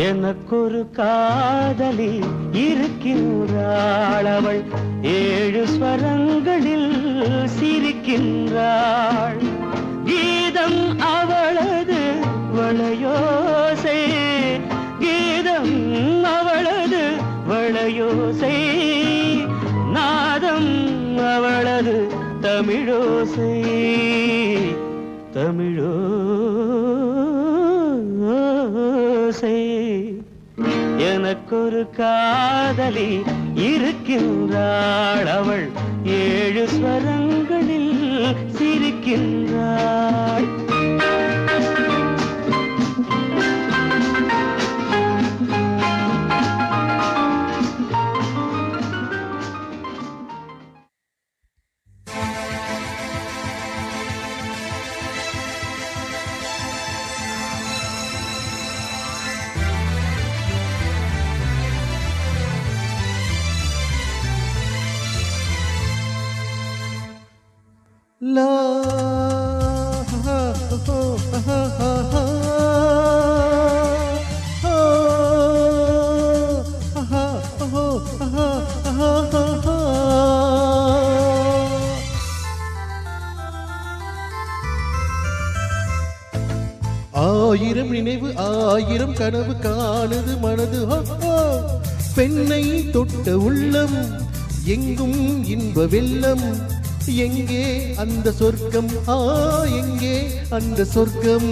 எனக்கொரு காதலி இருக்கின்றாள், அவள் 7 ஸ்வரங்களில் சிரிக்கின்றாள். கீதம் அவளது வளையோசை, கீதம் அவளது வளையோசை, நாதம் அவளது தமிழோசை, தமிழோசை. எனக்கொரு காதலி இருக்கின்றாள், அவள் 7 ஸ்வரங்களில் சிரிக்கின்றாள். La ஆயிரம் நினைவு ஆயிரம் கனவு காணுது மனது. பெண்ணை தொட்ட உள்ளம் எங்கும் இன்ப வெள்ளம். எங்கே அந்த சொர்க்கம், எங்கே அந்த சொர்க்கம்?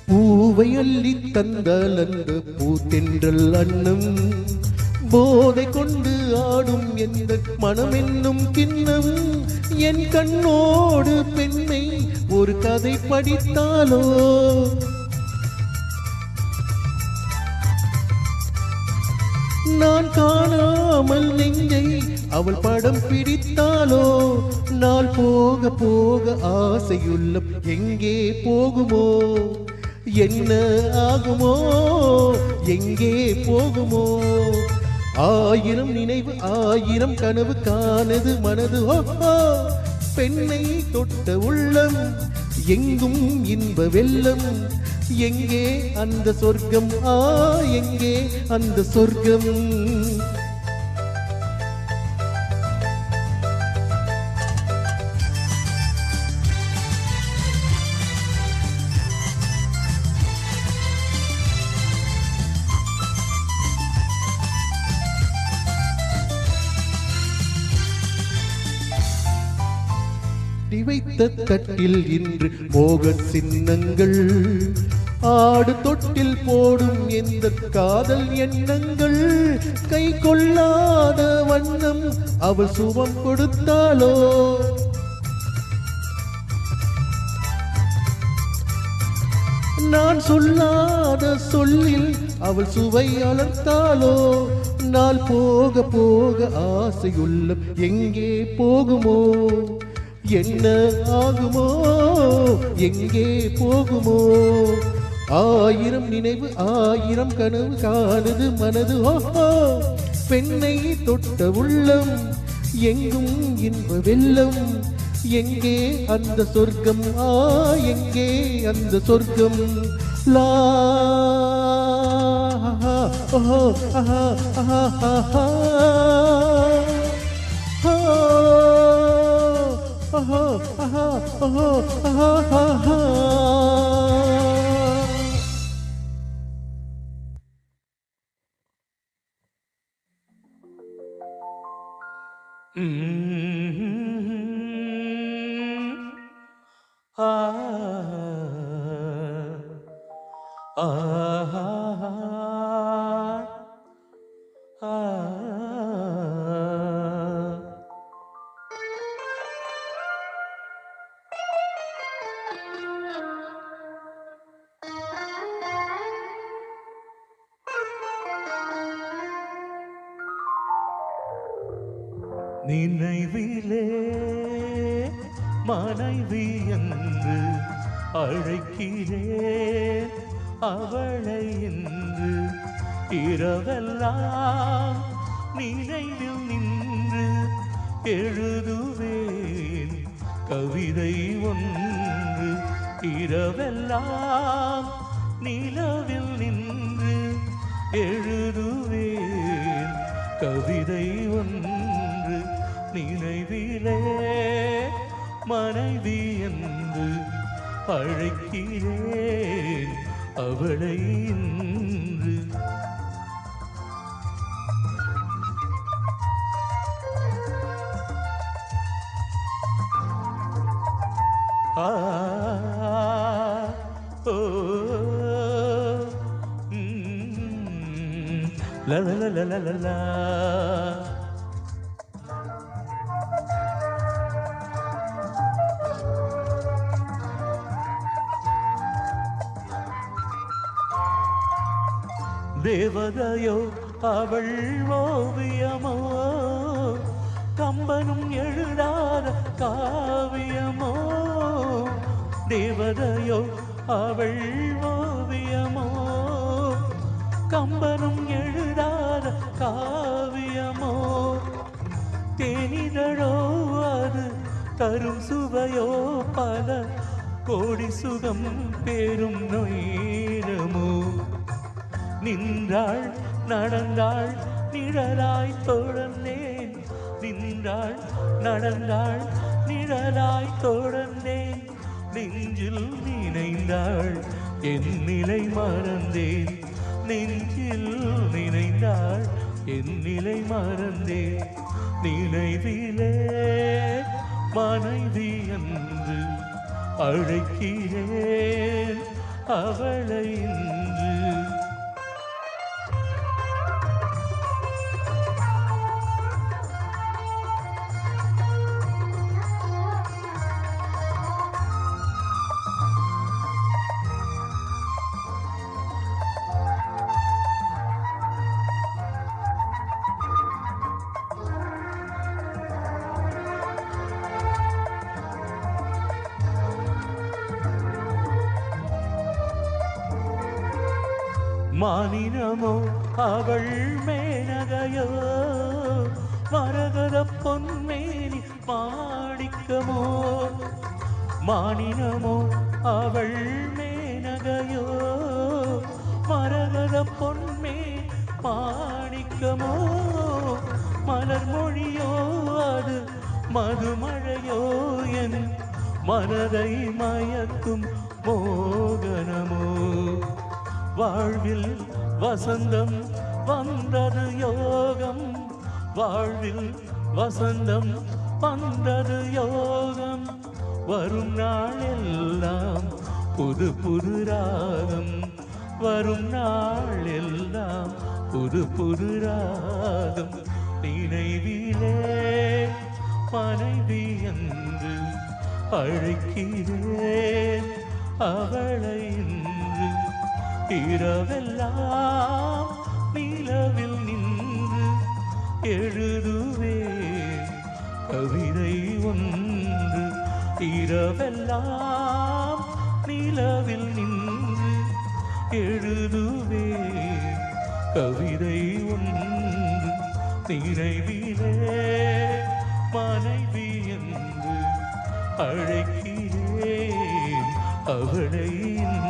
பூவை அள்ளி தந்தால் அந்த பூத்தென்றல் அன்னம், போதை கொண்டு ஆடும் எந்த மனம் என்னும் கிண்ணம். என் கண்ணோடு பெண்ணை ஒரு கதை படித்தாலோ, நான் காணாமல் நெஞ்சை அவள் படம் பிடித்தாலோ, நாள் போக போக ஆசையுள்ளம் எங்கே போகுமோ, என்ன ஆகுமோ, எங்கே போகுமோ? ஆயிரம் நினைவு ஆயிரம் கனவு காணது மனது. பெண்ணை தொட்ட உள்ளம் எங்கும் இன்ப வெள்ளம். எங்கே அந்த சொர்க்கம், எங்கே அந்த சொர்க்கம்? வைத்த தட்டில் இன்று மோக சின்னங்கள், ஆடு தொட்டில் போடும் எந்த காதல் எண்ணங்கள். கை கொள்ளாத வண்ணம் அவள் சுகம் கொடுத்தாலோ, நான் சொல்லாத சொல்லில் அவள் சுவை அலர்த்தாலோ, நாள் போக போக ஆசையுள்ளம் எங்கே போகுமோ, என்ன ஆகுமோ, எங்கே போகுமோ? ஆயிரம் நினைவு ஆயிரம் கனவு காணுது மனது. பெண்ணை தொட்ட உள்ளம் எங்கும் இன்ப வெள்ளம். எங்கே அந்த சொர்க்கம், எங்கே அந்த சொர்க்கம்? லா நினைவிலே மனைவி என்று அழைக்கிறேன் அவளை என்று இரவெல்லாம் நினைவில் நின்று எழுதுவேன் கவிதை ஒன்று இரவெல்லாம் நிலவில் நின்று எழுதுவேன் கவிதை ஒன்று நினைவிலே மனைவி என்று அழைக்கிறேன் அவளை இன்று ஆ ஓ la la la la la la தேவதையோ அவள் ஓவியமோ கம்பனும் எழுதாத காவியமோ தேவதையோ அவள் ஓவியமோ கம்பனும் எழுதாத காவியமோ தேனிதழோ அது தரும் சுவையோ பல கோடி சுகம் பெரும் நொயிரமோ நின்றாள் நடந்தாள் நிழலாய் தொடர்ந்தேன் நின்றாள் நடந்தாள் நிழலாய் தொடர்ந்தேன் நெஞ்சில் நினைந்தாள் என் நிலை மறந்தேன் நெஞ்சில் நினைந்தாள் என் நிலை மறந்தேன் நினைவிலே மனைவி என்று அழைக்கிறேன் அவளை இன்று மானினமோ அவள் மேனகையோ மரகத பொன்மேனி மாணிக்கமோ மானினமோ அவள் மேனகையோ மரகத பொன்மேனி மாணிக்கமோ மலர் மொழியோ அது மதுமழையோ என் மனதை மயக்கும் மோகனமோ வாழ்வில் வசந்தம் வந்தது யோகம் வாழ்வில் வசந்தம் வந்தது யோகம் வரும் நாளெல்லாம் புது புது ராகம் வரும் நாளெல்லாம் புது புது ராகம் நினைவிலே மனைவி என்று அழைக்கிறேன் அவளை இன்று இரவெல்லாம் நிலவில் நின்று எழுதுவேன் கவிதை ஒன்று இரவெல்லாம் நிலவில் நின்று எழுதுவேன் கவிதை ஒன்று நினைவிலே மனைவி என்று அழைக்கிறேன் அவளை இன்று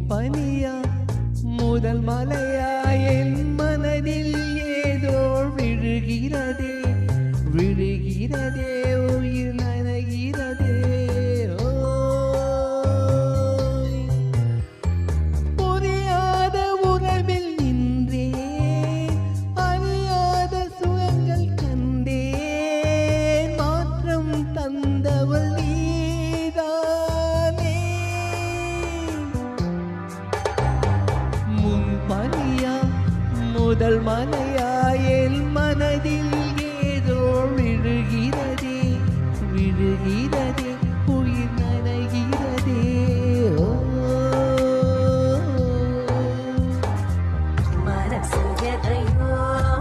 பனியா முதல் மலையா என் மனதில் ஏதோ விழுகிறதே விழுகிறதே உயிர் நனைகிறதே புரியாத உறவில் நின்றேன் அறியாத சுகங்கள் கண்டேன் தந்தவள் நீதானே முன்பனியா முதல் மலையா என் மனதில் ஏதோ விழுகிறதே விழுகிறதே உயிர் நனைகிறதே ஓ மனசு எதையோ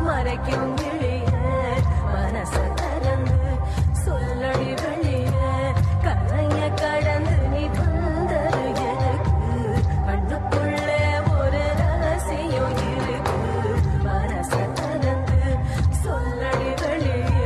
மறைக்கும் வெளிய மனச திறந்து சொல்லடி வெளிய கரைய கடந்து நீ வந்தது எனக்கு கண்ணுக்குள்ளே ஒரு ரகசியம் இருக்கு மனச திறந்து சொல்லடி வெளிய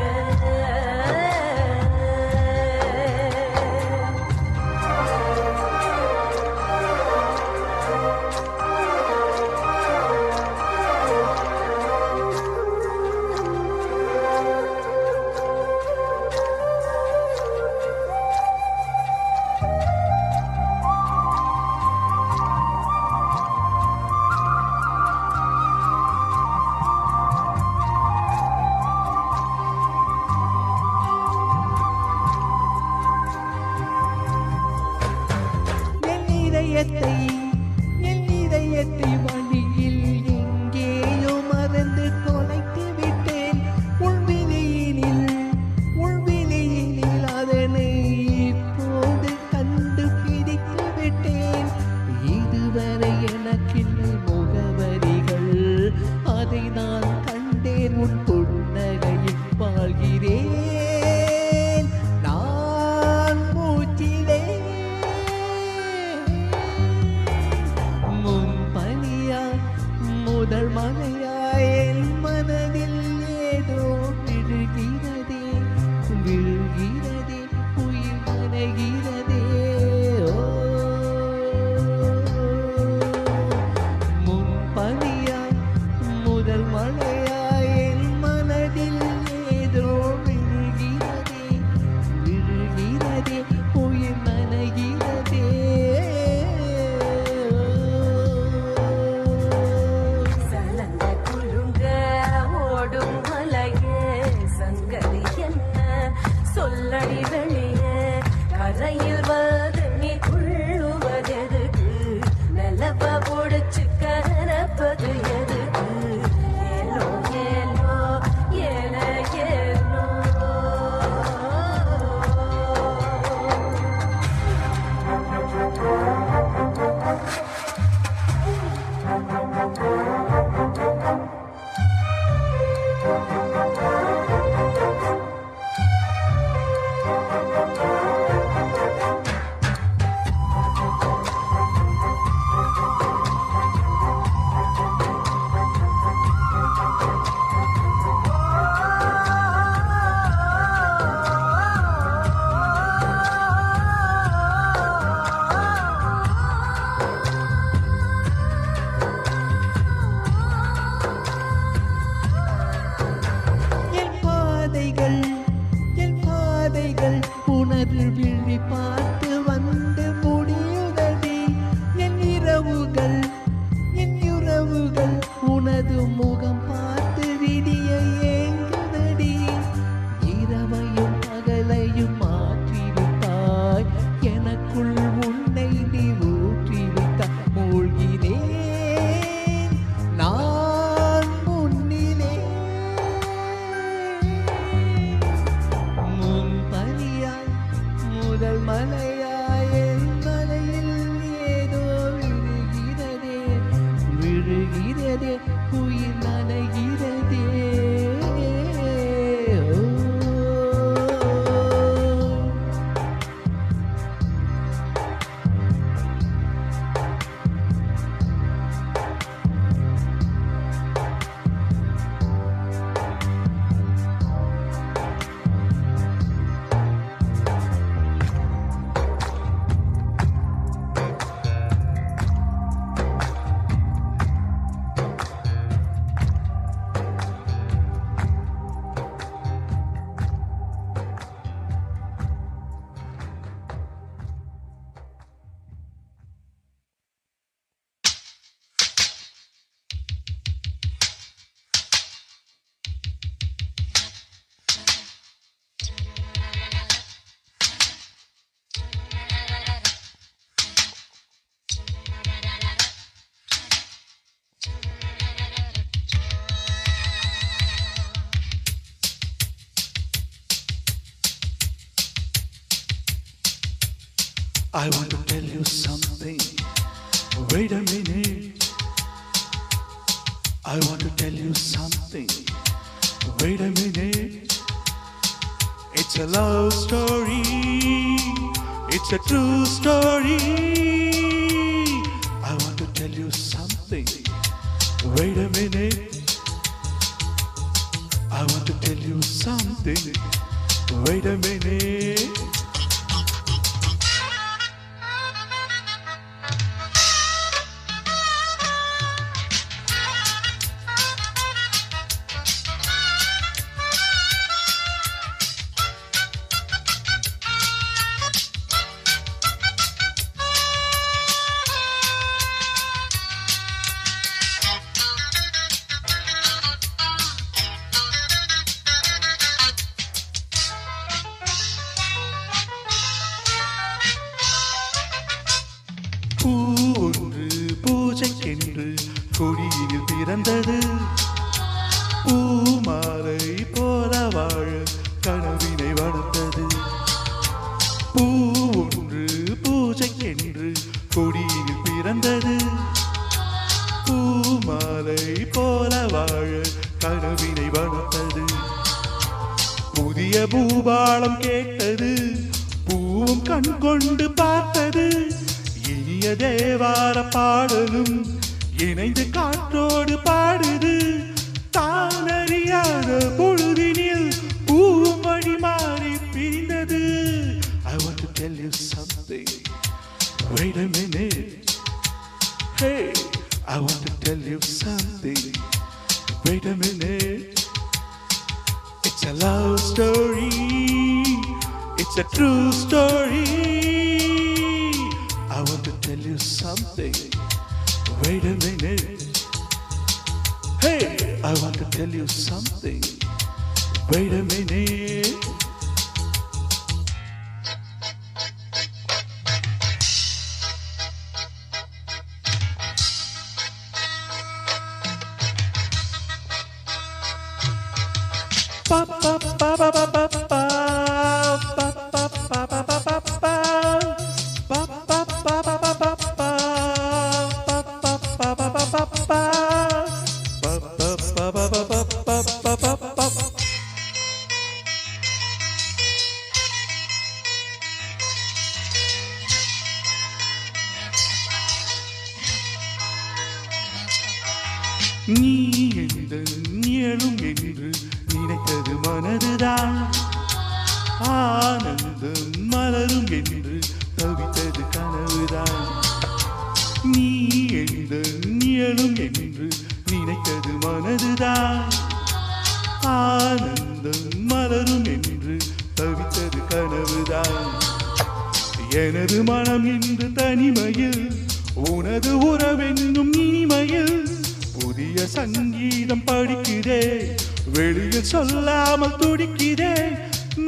என் இதயத்தை வழியில் எங்கேயோ மறந்து தொலைத்து விட்டேன் உள்விழியினில் அதனை இப்போது கண்டுபிடித்து விட்டேன் இதுவரை எனக்கில்லை முகவரிகள் அதை நான் கண்டேன் உன் புன்னகையில் வாழ்கிறேன் நான் மூச்சிலே முன்பனியா முதல் மலையா என் மனதில் ஏதோ விழுகிறதே விழுகிறதே உயிர் நனைகிறதே ஓ முன்பனியா முதல் மலையா என் மனதில் ஏதோ விழுகிறதே விழுகிறதே உயிர் நனைகிறதே சலங்க குலுங்க ஓடும் மலையே சங்கதி என்ன சொல்லடி வெளியே கரையில் வந்து நீ துள்ளுவதெதுக்கு நிலவ ஒடிச்சு கரப்பது எதுக்கு ஏலோ ஏலோ ஏல ஏலோ என் பாதைகள் உணர்வு விழி பார்த்து வந்து முடியுதடி என் இரவுகள் உனது முகம் பார்த்து விடிய ஏங்குதடி இரவையும் பகலையும் மாற்றிவிட்டாய் எனக்குள் உன்னை நீ ஊற்றிவிட்டாய் மூழ்கினேன் நான் முன்னிலே முன்பனியாய் முதல் மலையாய் I want to tell you something. Wait a minute. I want to tell you something. Wait a minute. It's a love story. It's a true story. I want to tell you something. Wait a minute. I want to tell you something. Wait a minute. பூ ஒன்று பூஜைக்கென்று கொடியில் பிறந்தது. பூமாலை போல வாழ கனவினை வளர்த்தது. பூ ஒன்று பூஜைக்கென்று கொடியில் பிறந்தது. பூமாலை போல வாழ கனவினை வளர்த்தது. புதிய பூபாலம் கேட்டது. பூவும் கண் கொண்டு பார்த்தது. இனிய தேவார பாடலும் இணைந்து காற்றோடு பாடுது. தானறியாத பொழுதினில் பூவும் வழி மாறி பிரிந்தது. I want to tell you something. Wait a minute. Hey, I want to tell you something. Wait a minute. It's a love story. It's a true story. I want to tell you something. Wait a minute. Hey, I want to tell you something. Wait a minute. Pa pa pa pa pa pa pa pa pa pa pa pa pa pa. நீ எந்த நிழலும் என்று நினைத்தது மனதுதான். ஆனந்தம் மலரும் என்று தவித்தது கனவுதான். நீ எந்த நிழலும் என்று நினைத்தது மனதுதான். ஆனந்தம் மலரும் என்று தவித்தது கனவுதான். எனது மனம் இன்று தனிமையில், உனது உறவென்னும் இனிமையில் புதிய சங்கீதம் படிக்கிறே. வெளியில் சொல்லாமல் துடிக்கிறே.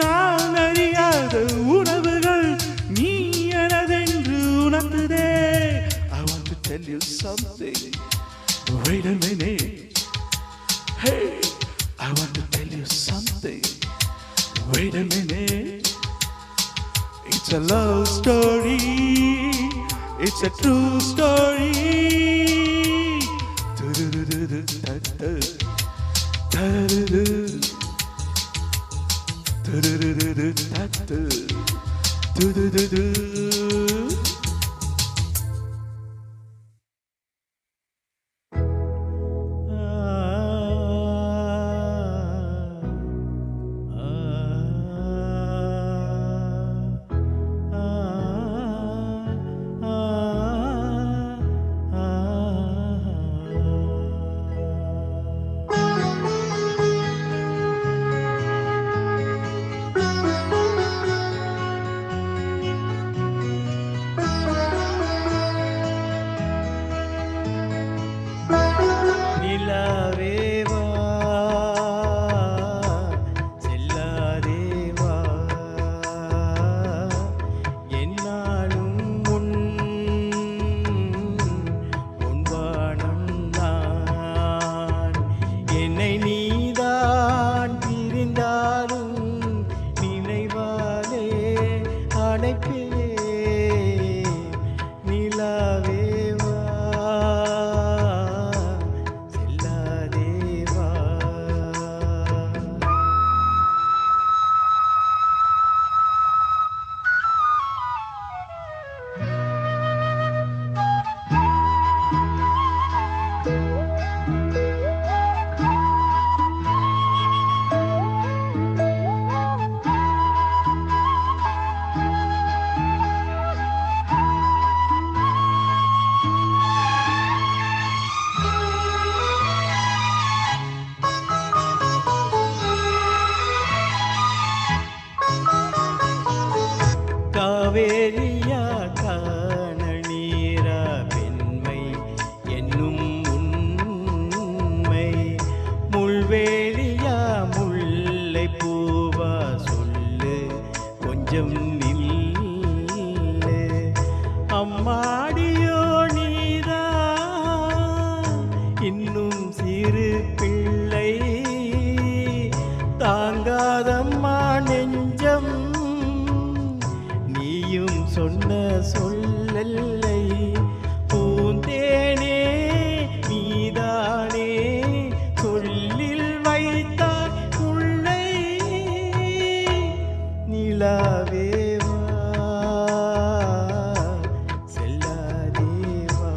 நான் அறியாத உணவுகள் நீ எனதென்று உணர்த்துதே. I want to tell you something. Wait a minute. Hey, I want to tell you something. Wait a minute. It's a love story. It's a true story. காவேரியா காணல் நீரா பெண்மை என்னும் உண்மை முள்வேலியா முல்லை பூவா சொல்லு கொஞ்சம் நில்லு அம்மாடியோ நீரா இன்னும் சிறு பிள்ளை தாங்காதம்மா நெஞ்சம் நீயும் சொன்ன சொல்லல்லை பூந்தேனே நீதானே சொல்லில் வைத்தாய் உள்ளை நிலாவேவா செல்லாதேவா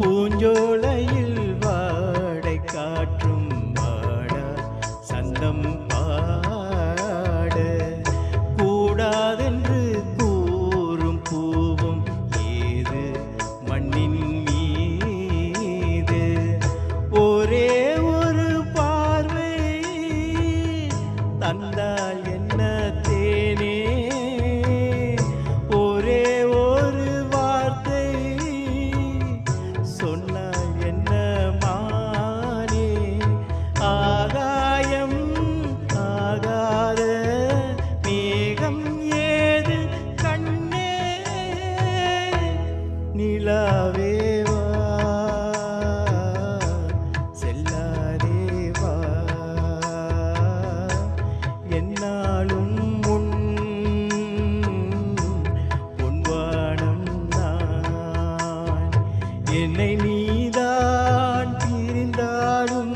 பூஞ்சோலையில் வாடை காற்றும் வாட சந்தம் பாட கூடாதென்று கூறும் பூவும் ஏது மண்ணின் மீது ஒரே ஒரு பார்வை தந்தால் என்ன தேனே ஒரே ஒரு வார்த்தை சொன்னால் என்ன மானே ஆகாயம் ஆகாத மேகம் ஏது கண்ணே நிலாவேவா செல்லாதேவா என்னாலும் முன் பொன்வானம் நான் என்னை நீதான் பிரிந்தாலும்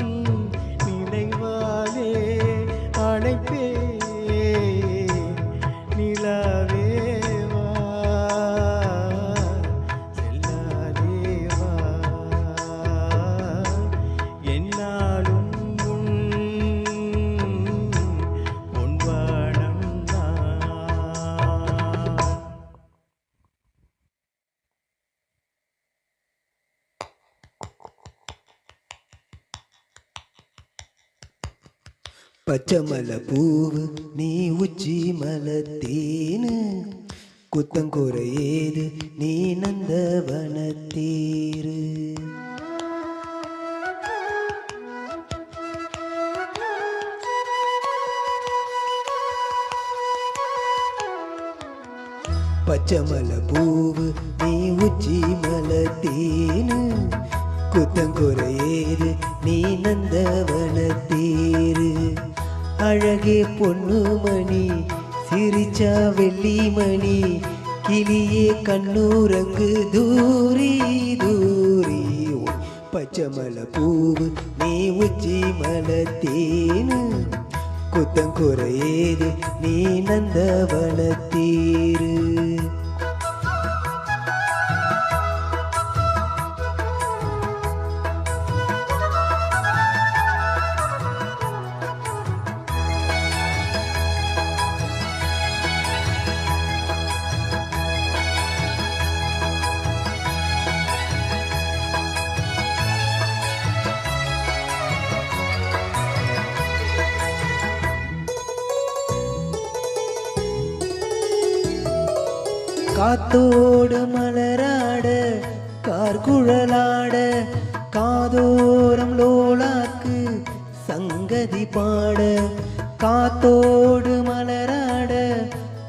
நினைவாலே அணைப்பே நிலாவேவா செல்லாதேவா என்னாலும் உன் பொன்வானம் நான் பச்சைமலை பூவு நீ உச்சி மலத்தேனு குத்தங்குறையேது நீ நந்தவனத்தேரு பச்சைமலை பூவு நீ உச்சி மலத்தேனு குத்தங்குறையேது நீ நந்தவனத்தேரு அழகே பொன்னுமணி சிரிச்சா வெள்ளிமணி கிளியே கண்ணூரங்கு தூரி தூரி பச்சைமலை பூவு நீ உச்சி மலத்தேனு குத்தங்குறையேது நீ நந்தவனத்தேரு காத்தோடு மலராட கார்குழலாட காதோரம் லோலாக்கு சங்கதி பாட காத்தோடு மலராட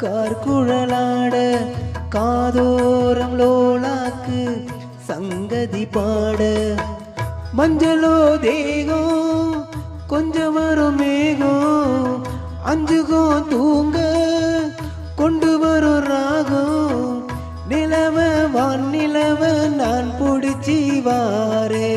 கார்குழலாட காதோரம் லோலாக்கு சங்கதி பாட மஞ்சளோ தேகம் கொஞ்சம் வரும் மேகம் அஞ்சுகோ தூங்க கொண்டு வரும் ராகம் நிலவ வான் நிலவ நான் பிடிச்சி வாரே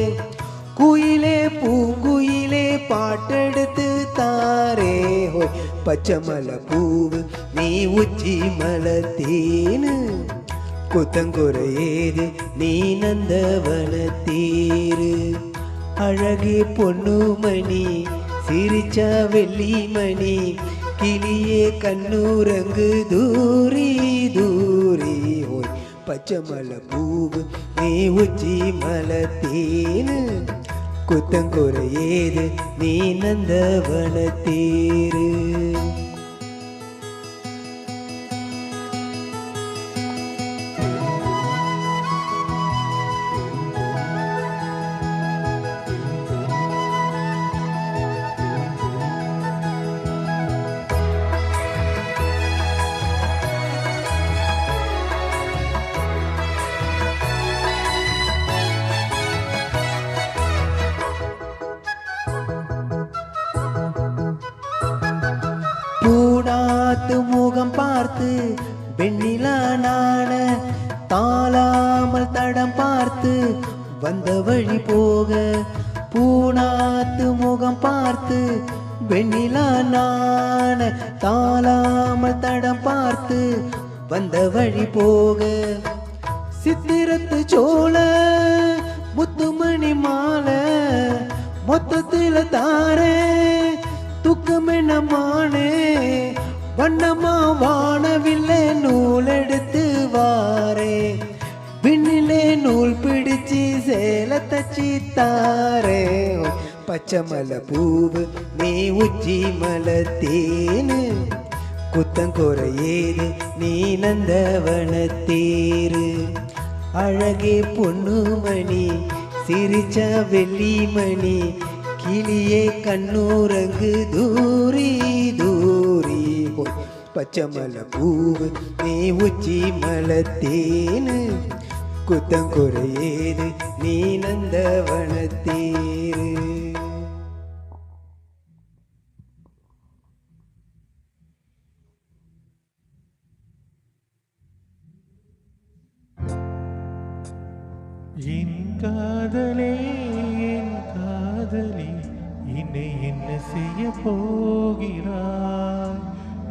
குயிலே பூங்குயிலே பாட்டெடுத்து தாரே ஹோய் பச்சை மலை பூவு நீ உச்சி மலத்தேனு குத்தங்குறையேது நீ நந்தவனத்தேரு அழகே பொன்னுமணி சிரிச்சா வெள்ளிமணி கிளியே கண்ணூரங்கு தூரி தூரி ஓய் பச்சை மலை பூவு நீ உச்சி மலத்தேனு குத்தங்குறையேது நீ நந்தவனத்தேரு பூடாத்து முகம் பார்த்து வெண்ணிலா நாண தாளாமல் தடம் பார்த்து வந்த வழி போக பூனாத்து முகம் பார்த்து வெண்ணிலா நாண தாளாமல் தடம் பார்த்து வந்த வழி போக சித்திரத்து சோழ முத்துமணி மாலை மொத்தத்தில் தாரே துக்கம் என்ன மானே வண்ணமா வானவில்லை நூல் எடுத்து வாரே விண்ணிலே நூல் பிடிச்சி சேல தச்சி தாரே பச்சை மலை பூவு நீ உச்சி மலத்தேனு குத்தங்குறையேது நீ நந்தவனத்தேரு அழகே பொன்னுமணி சிரிச்சா வெள்ளிமணி கிளியே கண்ணூரங்கு தூரி தூரி போய் பச்சை மலை பூவு நீ உச்சி மலத்தேனு குத்தங்குறையேது நீ நந்தவனத்தேரு என் காதலே என் காதலி என்னை என்ன செய்ய போகிறாய்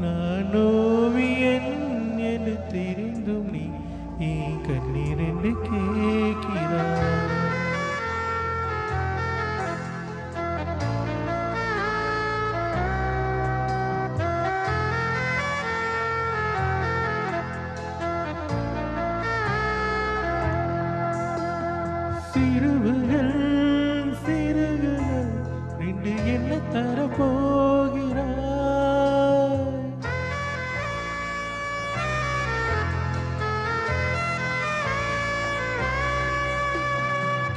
நான் ஓவியன் என தெரிந்தும் நீ என் கண்ணீர் என்று கேட்கிறாய் சிறுவுகள் சிறுகுகள் ரெண்டு என்ன தரப்போகிறாய்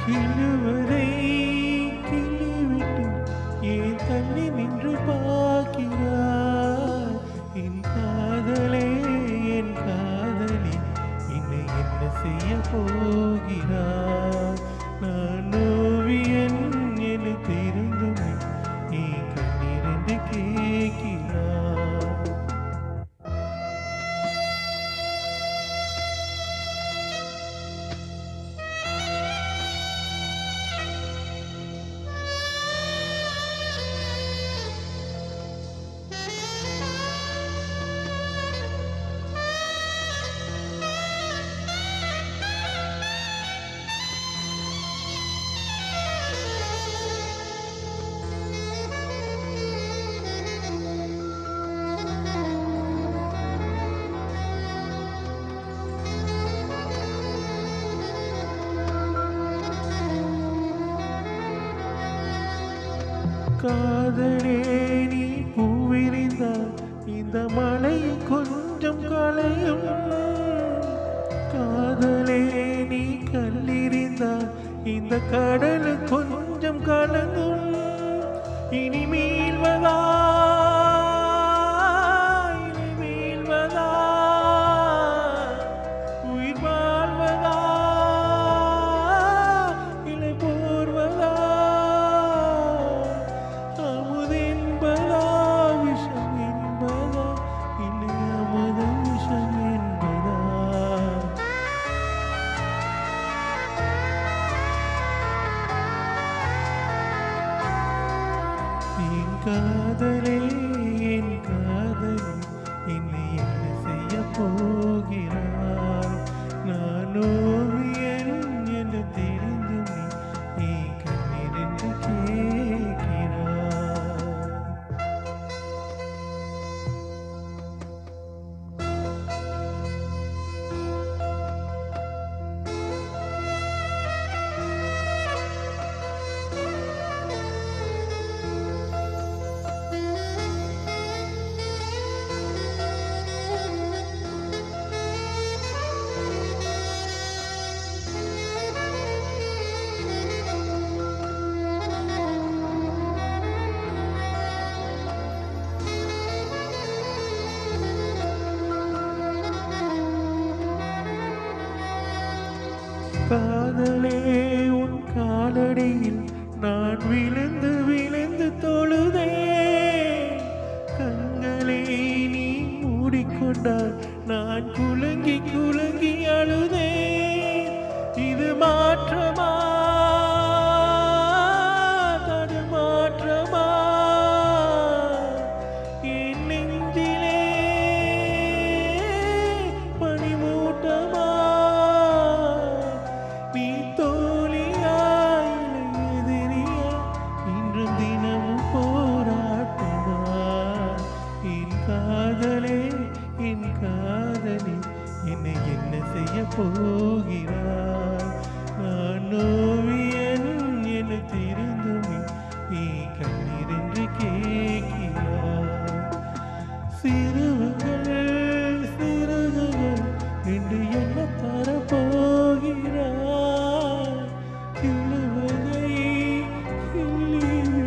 கிழுவதை கிள்ளிவிட்டு ஏன் தள்ளி நின்று பார்க்கிறாய் என் காதலே என் காதலி என்னை என்ன செய்ய போகிறாய் நான் ஓவியன் என தெரிந்துமே நீ கண்ணீரென்று கேட்கிறாய் காதலே நீ பூவிரிந்தால் இந்த மழை கொஞ்சம் களையும் காதலே நீ கல்லெறிந்தால் இந்த கடல் கொஞ்சம் கலங்கும் இனி மீள்வதா இனி மீள்வதா உயிர் வாழ்வதா இலை போர்வதா அமுதென்பதா விஷம் என்பதா இல்லை அமுத விஷம் என்பதா காதலே என் காதலே என்னை என்ன செய்ய போகிறாய் நான் ஓவியன் என்று தெரிந்தும் நீ கண்ணீர் என்று கேட்கிறாய் காதலே உன் காலடியில் நான் விழுந்து விழுந்து தொழுதே கண்களை நீ மூடிக்கொண்டால் நான் குலுங்கி குலுங்கி அழுதே இது மாற்றமா தடுமாற்றமா என் நெஞ்சிலே பனிமூட்டமா நீ தோழியா இல்லை எதிரியா இன்றும் தினமும் போராட்டமா என் காதலே என்னை என்ன செய்ய போகிறாய் நான் ஓவியன் என தெரிந்தும் நீ கண்ணீர் என்று கேட்கிறாய் சிறுவர்கள் சிறுகள் என்று என்ன தரப்போகிறாய் இழுவதை கிள்ளிவிட்டு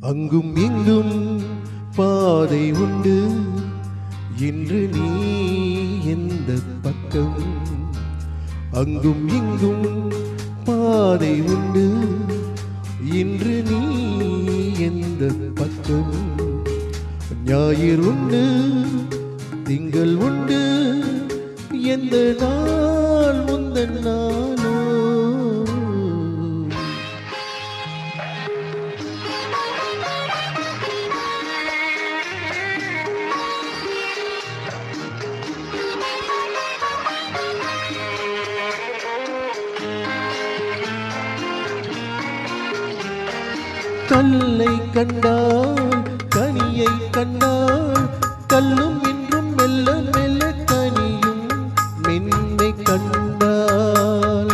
அங்கும் இங்கும் பாதை உண்டு இன்று நீ எந்த பக்கம் அங்கும் இங்கும் பாதை உண்டு இன்று நீ எந்த பக்கம் ஞாயிறு உண்டு திங்கள் உண்டு எந்த நாள் முந்தன் நாளோ கல்லை கண்டால் கனியை கண்டால் கல்லும் இன்றும் மெல்ல மெல்ல கனியும் மென்மை கண்டால்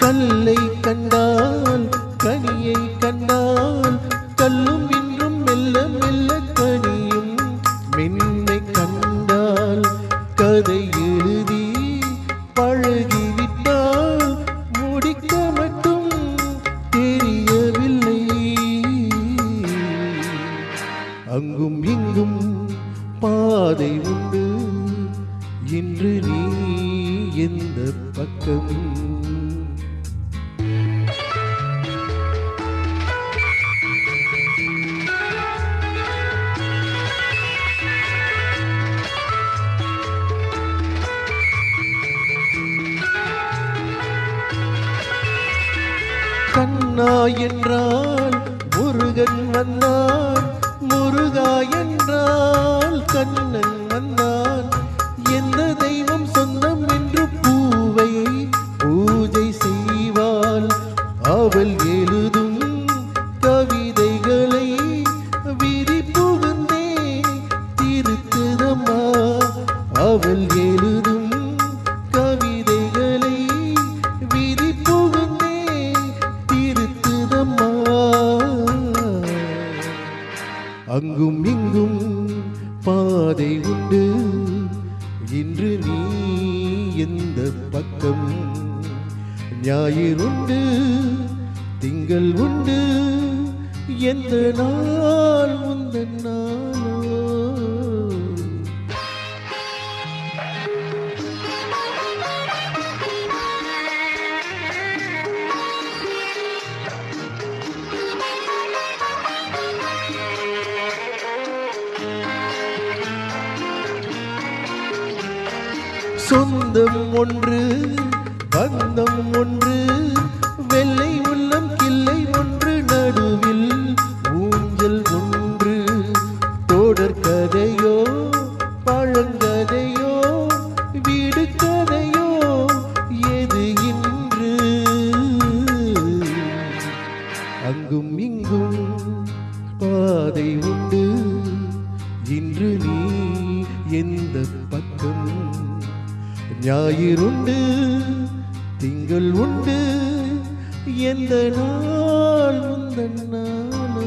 கல்லை கண்டால் கனியை கண்டால் கல்லும் இன்றும் மெல்ல மெல்ல கனியும் மென்மை கண்டால் கதை எழுதி பழகிவிட்டால் முடிக்க மட்டும் தெரியவில்லை அங்கும் இங்கும் பாதை உண்டு இன்று நீ எந்த பக்கம் கண்ணா என்றால் முருகன் வந்தான் முருகா என்றால் கண்ணன் வந்தான் எந்த தெய்வம் சொந்தம் என்று பூவை பூஜை செய்வாள் அவள் எழுதும் கவிதைகளை விதி புகுந்தே திருக்குதம்மா அவள் எழுதும் கவிதைகளை விதி புகுந்தே திருத்துதம்மா அங்கும் இங்கும் பாதை உண்டு இன்று நீ எந்த பக்கம் ஞாயிறுண்டு திங்கள் உண்டு எந்த நாள் முந்தன் நாளோ. சொந்தம் ஒன்று பந்தம் ஒன்று வெள்ளை உள்ளம் கிள்ளை ஒன்று நடுவில் ஊஞ்சல் ஒன்று தொடர் கதையோ பழங்கதையோ வீடு கதையோ எது இன்று அங்கும் இங்கும் பாதை உண்டு இன்று நீ எந்த பக்கம் ஞாயிறுண்டு திங்கள் உண்டு எந்த நாள் முந்தன் நாளோ.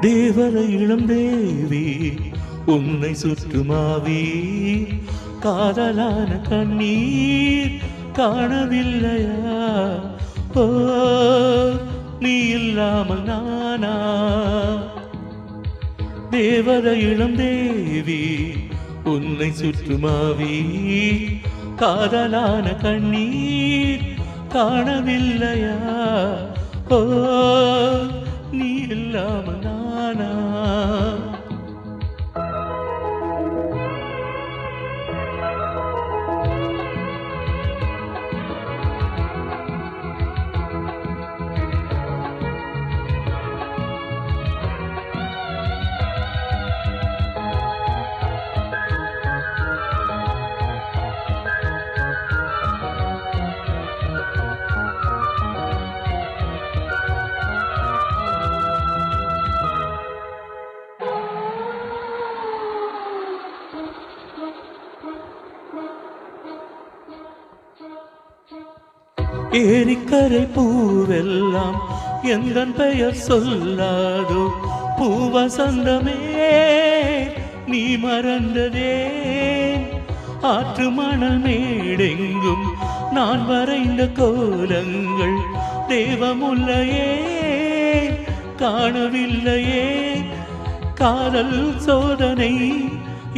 தேவரை இளம் தேவி உன்னை சுற்றுமாவி காதலான கண்ணீர் காணவில்லையா? ஓ நீ இல்லாமல் நானா? தேவரை இளம் தேவி உன்னை சுற்றுமாவி காதலான கண்ணீர் காணவில்லையா? ஓ நீ இல்லாமல் நானா? ஏரிக்கரை பூவெல்லாம் எந்தன் பெயர் சொல்லாதோ? பூவசந்தமே நீ மறந்ததே? ஆற்று மணல் மேடெங்கும் நான் வரைந்த கோலங்கள் தேவமுல்லையே காணவில்லையே? காதல் சோதனை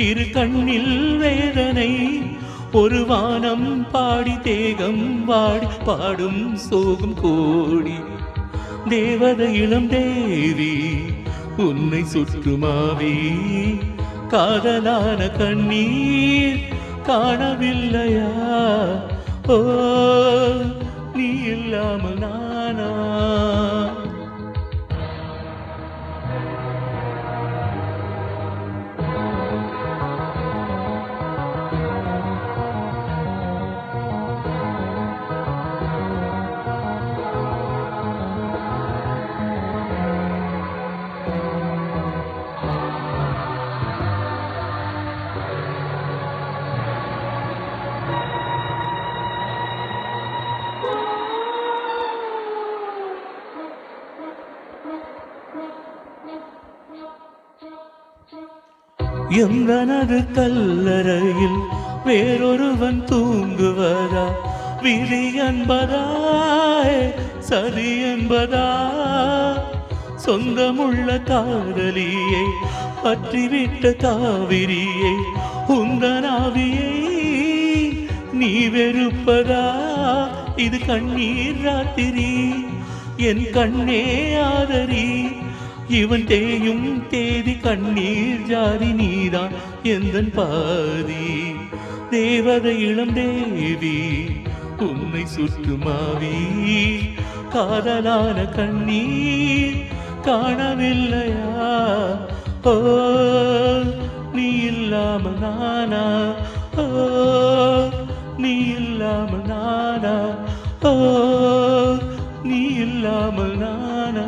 இரு கண்ணில் வேதனை ஒரு வானம் பாடி தேகம் வாடி பாடும் சோகம் கோடி. தேவதை இளம் தேவி உன்னை சுற்றுமாவி காதலான கண்ணீர் காணவில்லையா? ஓ நீ இல்லாமல் நானா? எந்தனது கல்லறையில் வேறொருவன் தூங்குவதா? விதி என்பதா சதி என்பதா? சொந்தமுள்ள காதலியை பற்றிவிட்ட காவிரியை உந்தனாவியை நீ வெறுப்பதா? இது கண்ணீர் ராத்திரி என் கண்ணே ஆதரி. இவன் தேயும் தேதி கண்ணீர் ஜாதி நீதான் எந்தன் பாதி. தேவதை இளம் தேவி உன்னை சுற்றுமாவி காதலான கண்ணீர் காணவில்லையா? ஓ நீ இல்லாமல் நானா ஓ நீ இல்லாமல் நானா ஓ நீ இல்லாமல் நானா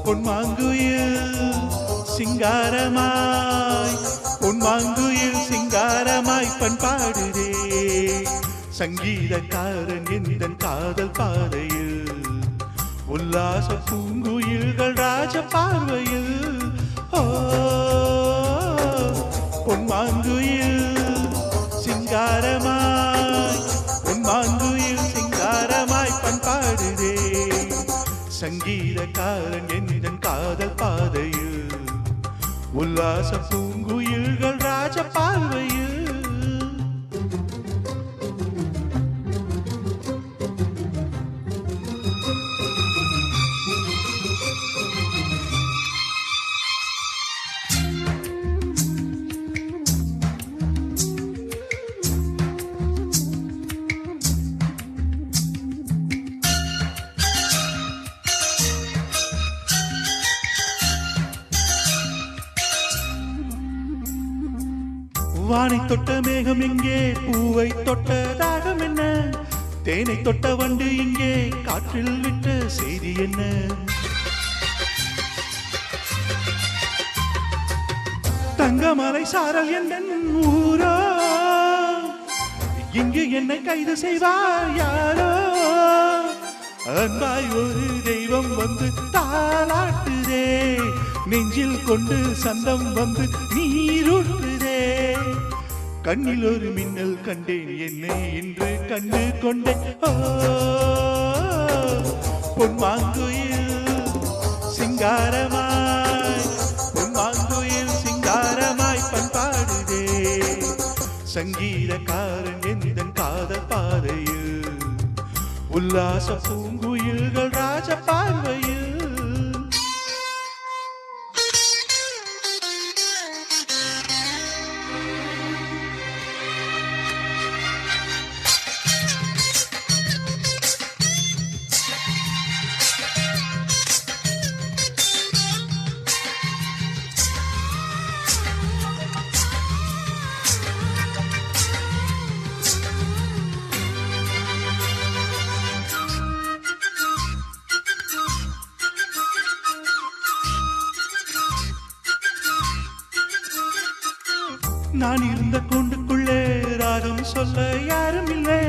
பொன்மாங்குயில் சிங்காரமாய் பொன்மாங்குயில் சிங்காரமாய் பண்பாடுதே சங்கீதக்காரன் எந்தன் காதல் பாதையில் உல்லாச பூங்குயில்கள் ராஜ பார்வையில் ஓ பொன்மாங்குயில் சிங்காரமாய் பொன்மாங்குயில் சிங்காரமாய் பண்பாடுதே சங்கீதக்காரன் எந்தன் காதல் பாதையில் உல்லாச பூங்குயில்கள் ராஜ பார்வையில் வானை தொட்ட மேகம் எங்கே பூவை தொட்ட தாகம் என்ன தேனை தொட்ட வண்டு இங்கே காற்றில் விட்ட செய்தி என்ன தங்கமலை சாரல் என்ன ஊரோ இங்கு என்னை கைது செய்வார் யாரோ அன்பாய் ஒரு தெய்வம் வந்து தாளாட்டுதே நெஞ்சில் கொண்டு சந்தம் வந்து நீரூற்றுதே கண்ணில் ஒரு மின்னல் கண்டேன் என்னை இன்று கண்டு கொண்டேன் பொன்மாங்குயில் சிங்காரமாய் பொன்மாங்குயில் சிங்காரமாய் பண்பாடுதே சங்கீதக்காரன் எந்தன் காதல் பாதையில் உல்லாச பூங்குயில்கள் ராஜ பார்வையில் நான் இருந்த கூண்டுக்குள்ளே ராகம் சொல்ல யாரும் இல்லை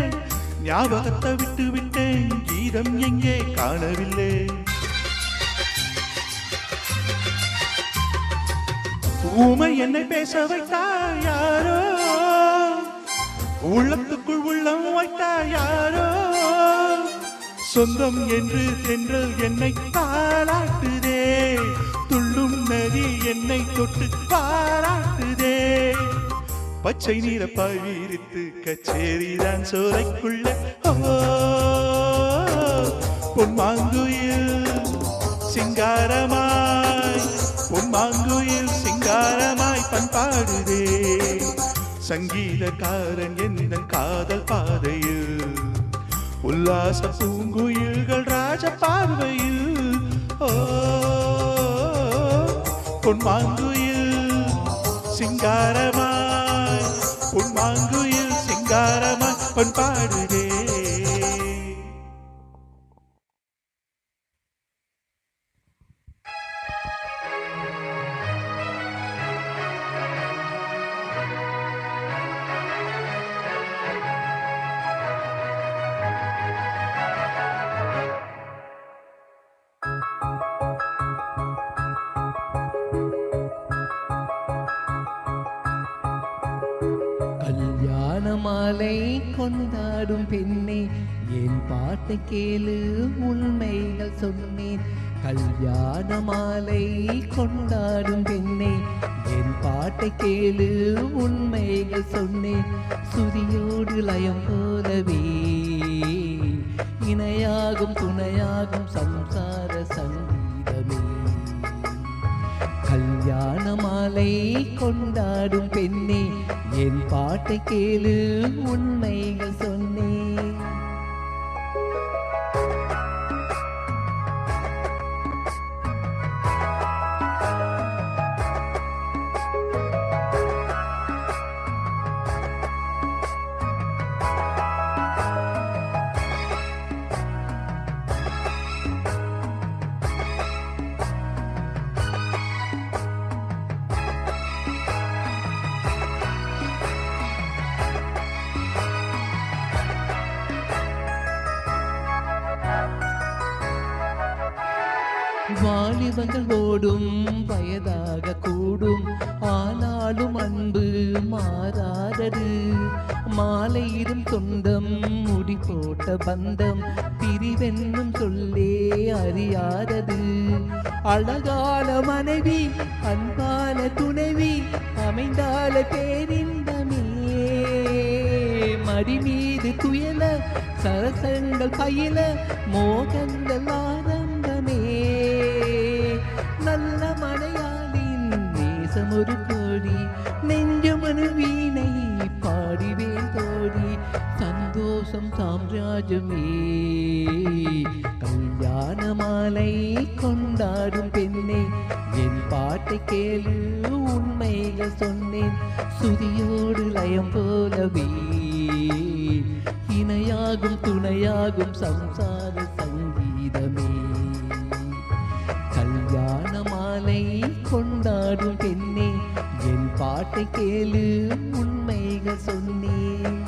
ஞாபகத்தை விட்டு விட்டேன் கீதம் எங்கே காணவில்லை ஊமை என்னை பேச வைத்தார் யாரோ உள்ளத்துக்குள் உள்ளம் வைத்தார் யாரோ சொந்தம் என்று தென்றல் என்னை தாளாட்டுதே துள்ளும் நதி என்னை தொட்டு பாராட்டுதே பச்சை நீர பவிரித்து கச்சேரிதான் சோலைக்குள்ள பொன்மாங்குயில் சிங்காரமாய் பொன்மாங்குயில் சிங்காரமாய் பண்பாடுதே சங்கீதக்காரன் எந்தன் காதல் பாதையில் உல்லாச பூங்குயில்கள் ராஜ பார்வையில் பொன்மாங்குயில் சிங்காரமாய் பொன்மாங்குயில் சிங்காரமாய் பண்பாடுதே கல்யாண மாலை கொண்டாடும் பெண்ணே என் பாட்டை கேளு உண்மைகள் சொன்னேன். கல்யாண மாலை கொண்டாடும் பெண்ணே என் பாட்டை கேளு உண்மைகள் சொன்னேன். சுதியோடு லயம் போலவே இணையாகும் துணையாகும் சம்சார சங்கீதமே. கல்யாண மாலை கொண்டாடும் பெண்ணே என் பாட்டை கேளு உண்மைகள் சொன்னேன். வாலிபங்கள் ஓடும் வயதாக கூடும் ஆனாலும் அன்பு மாறாதது. மாலையிடும் சொந்தம் முடி போட்ட பந்தம் பிரிவென்னும் சொல்லே அறியாதது. அழகான மனைவி அன்பான துணைவி அமைந்தால பேரின்பமே. மடி மீது துயல சரசங்கள் பயில மோகங்கள் ஆனந்தமே. நல்ல மலையாளின் நேசம் ஒரு கோடி நெஞ்சமனு வீணை பாடிவேன் தோடி சந்தோஷம் சாம்ராஜ்யமே. கல்யாண மாலை கொண்டாடும் பெண்ணே என் பாட்டை கேளு உண்மைகள் சொன்னேன். சுதியோடு லயம் போலவே இணையாகும் துணையாகும் சம்சார சங்கீதமே. கல்யாண மாலை கொண்டாடும் பெண்ணே என் பாட்டை கேளு உண்மைகள் சொன்னேன்.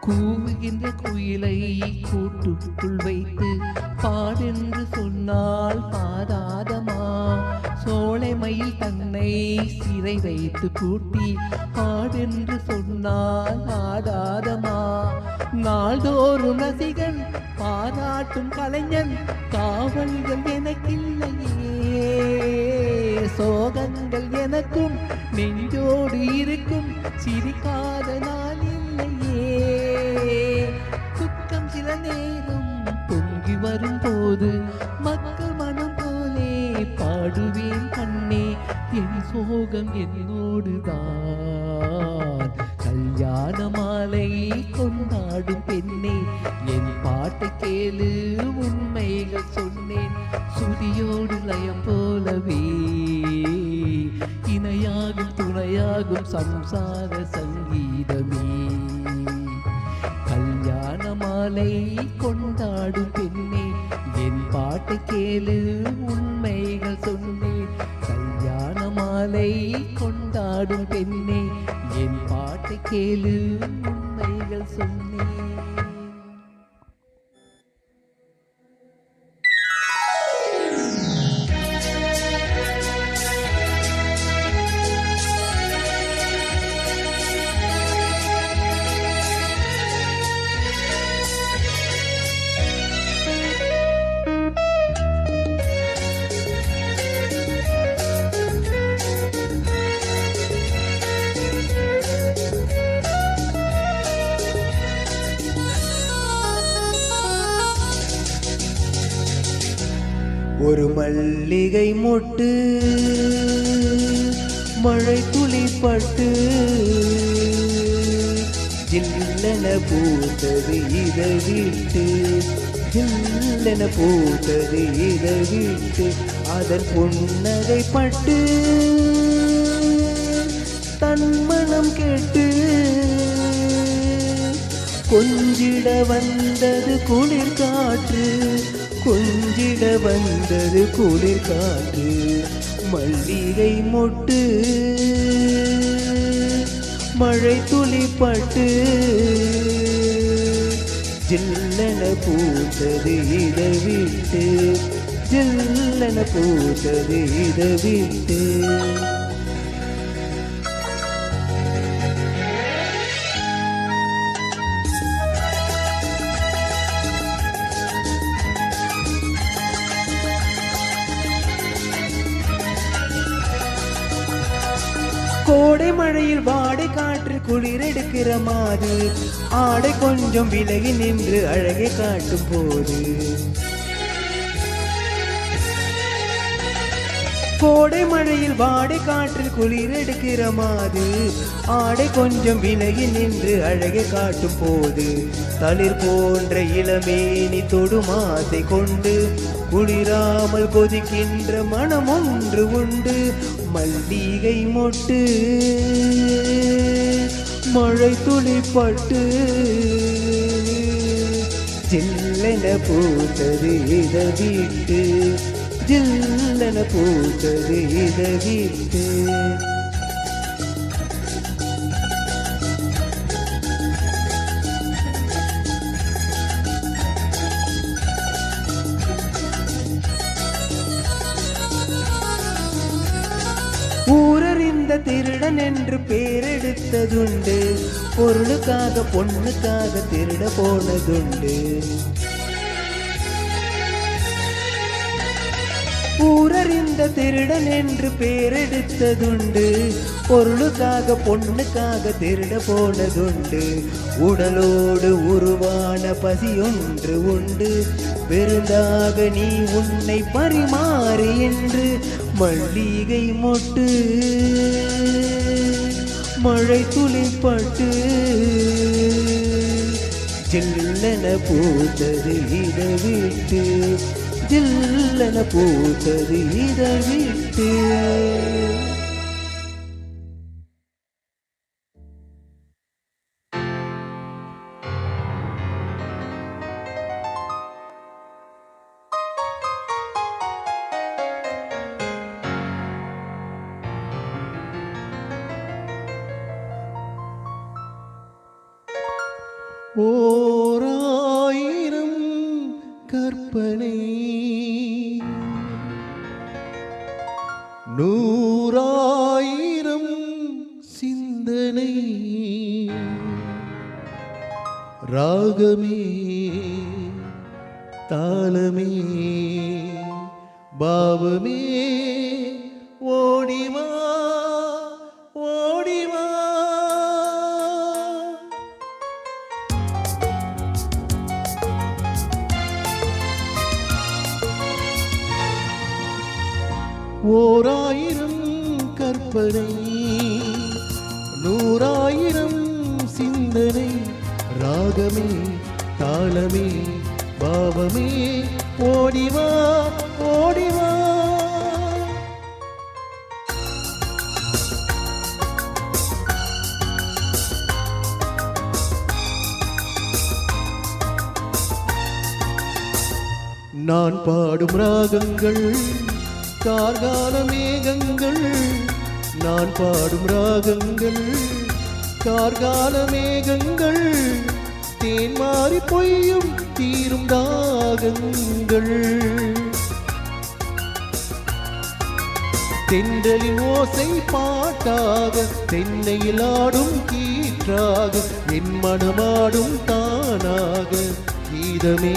கூவுகின்ற குயிலை கூட்டுக்குள் வைத்து பாடென்று சொன்னால் பாராதமா. சோலை மயில் தன்னை சிறை வைத்து பூட்டி பாடென்று சொன்னால் ஆடாதமா. நாள்தோறும் ரசிகன் பாராட்டும் கலைஞன் காவல்கள் எனக்கில்லையே. சோகங்கள் எனக்கும் நெஞ்சோடு இருக்கும் சிரிக்காத நாள் இல்லையே. துக்கம் சில நேரம் பொங்கி வரும் போது மக்கள் மனம் போலே பாடுவேன் கண்ணே. என் சோகம் என்னோடுதான். கல்யாண மாலை கொண்டாடும் பெண்ணே என் பாட்டை கேளு உண்மைகள் சொன்னேன். சுதியோடு லயம் போலவே இணையாகும் துணையாகும் சம்சார சங்கீதமே. கல்யாண மாலை கொண்டாடும் பெண்ணே என் பாட்டை கேளு உண்மைகள் சொன்னேன். கல்யாண மாலை கொண்டாடும் பெண்ணே என் பாட்டை கேளு உண்மைகள் சொன்னேன். ஒரு மல்லிகை மொட்டு மழை துளிப்பட்டு ஜில்லென பூத்தது இதை விட்டு. ஜில்லென பூத்தது இதை விட்டு அதன் புன்னகை பட்டு தன் மனம் கேட்டு கொஞ்சிட வந்தது குளிர் காற்று கொஞ்சிட வந்தது குளிர் காற்று மல்லிகை மொட்டு மழை துளிப்பட்டு ஜில்லென பூத்தது இதை விட்டு ஜில்லென பூத்தது இதை விட்டு கோடை மழையில் வாடை காற்று குளிரெடுக்கிற மாது ஆடை கொஞ்சம் விலகி நின்று அழகை காட்டும் போது கோடை மழையில் வாடை காற்றில் குளிரெடுக்கிற மாது ஆடை கொஞ்சம் விலகி நின்று அழகை காட்டும் போது தளிர் போன்ற இளமேனி தொடுமாசை கொண்டு குளிராமல் கொதிக்கின்ற மனம் ஒன்று உண்டு மல்லிகை மொட்டு மழை துளிப்பட்டு ஜில்லென பூத்தது இதை விட்டு ஜில்லென பூத்தது இதை விட்டு ஊரறிந்த திருடன் என்று பேரெடுத்ததுண்டு பொருளுக்காக பொண்ணுக்காக திருட போனதுண்டு ஊரறிந்த திருடன் என்று பேரெடுத்ததுண்டு பொருளுக்காக பொண்ணுக்காக திருட போனதுண்டு உடலோடு உருவான பசியொன்று உண்டு விருந்தாக நீ உன்னை பரிமாறு என்று மல்லிகை மொட்டு மழை துளிப்பட்டு ஜில்லென பூத்தது இதை விட்டு ஜில்லென பூத்தது இதை விட்டு ஓராயிரம் கற்பனை நூறாயிரம் சிந்தனை ராகமே தாளமே பாவமே ஓடிவா ஓடிவா ஓராயிரம் கற்பனை நூறாயிரம் சிந்தனை ராகமே தாளமே பாவமே ஓடிவா ஓடிவா நான் பாடும் ராகங்கள் கார்கால மேகங்கள் நான் பாடும் ராகங்கள் கார்கால மேகங்கள் தேன் மாறி பொய்யும் தீரும் தாகங்கள் தென்றலின் ஓசை பாட்டாக தென்னையில் ஆடும் கீற்றாக என் மனமாடும் தானாக கீதமே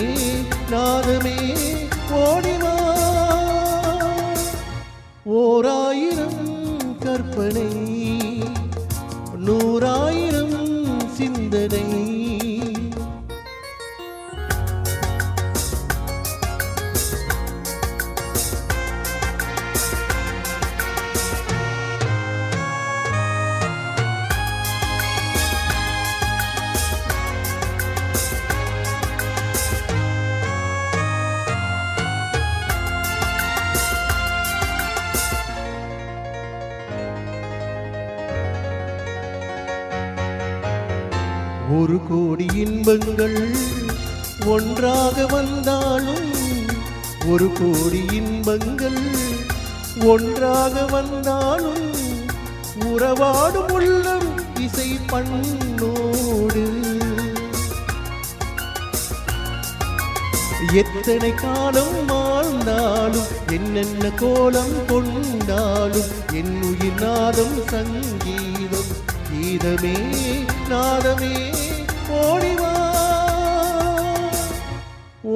நாதமே ஓடிவா ஓராயிரம் கற்பனை நூறாயிரம் சிந்தனை ஒரு கோடி இன்பங்கள் ஒன்றாக வந்தாலும் ஒரு கோடி இன்பங்கள் ஒன்றாக வந்தாலும் உறவாடும் உள்ளம் இசை பண்ணோடு எத்தனை காலம் வாழ்ந்தாலும் என்னென்ன கோலம் கொண்டாலும் என் உயிர் நாதம் சங்கீதம் கீதமே நாதமே ஓடிவா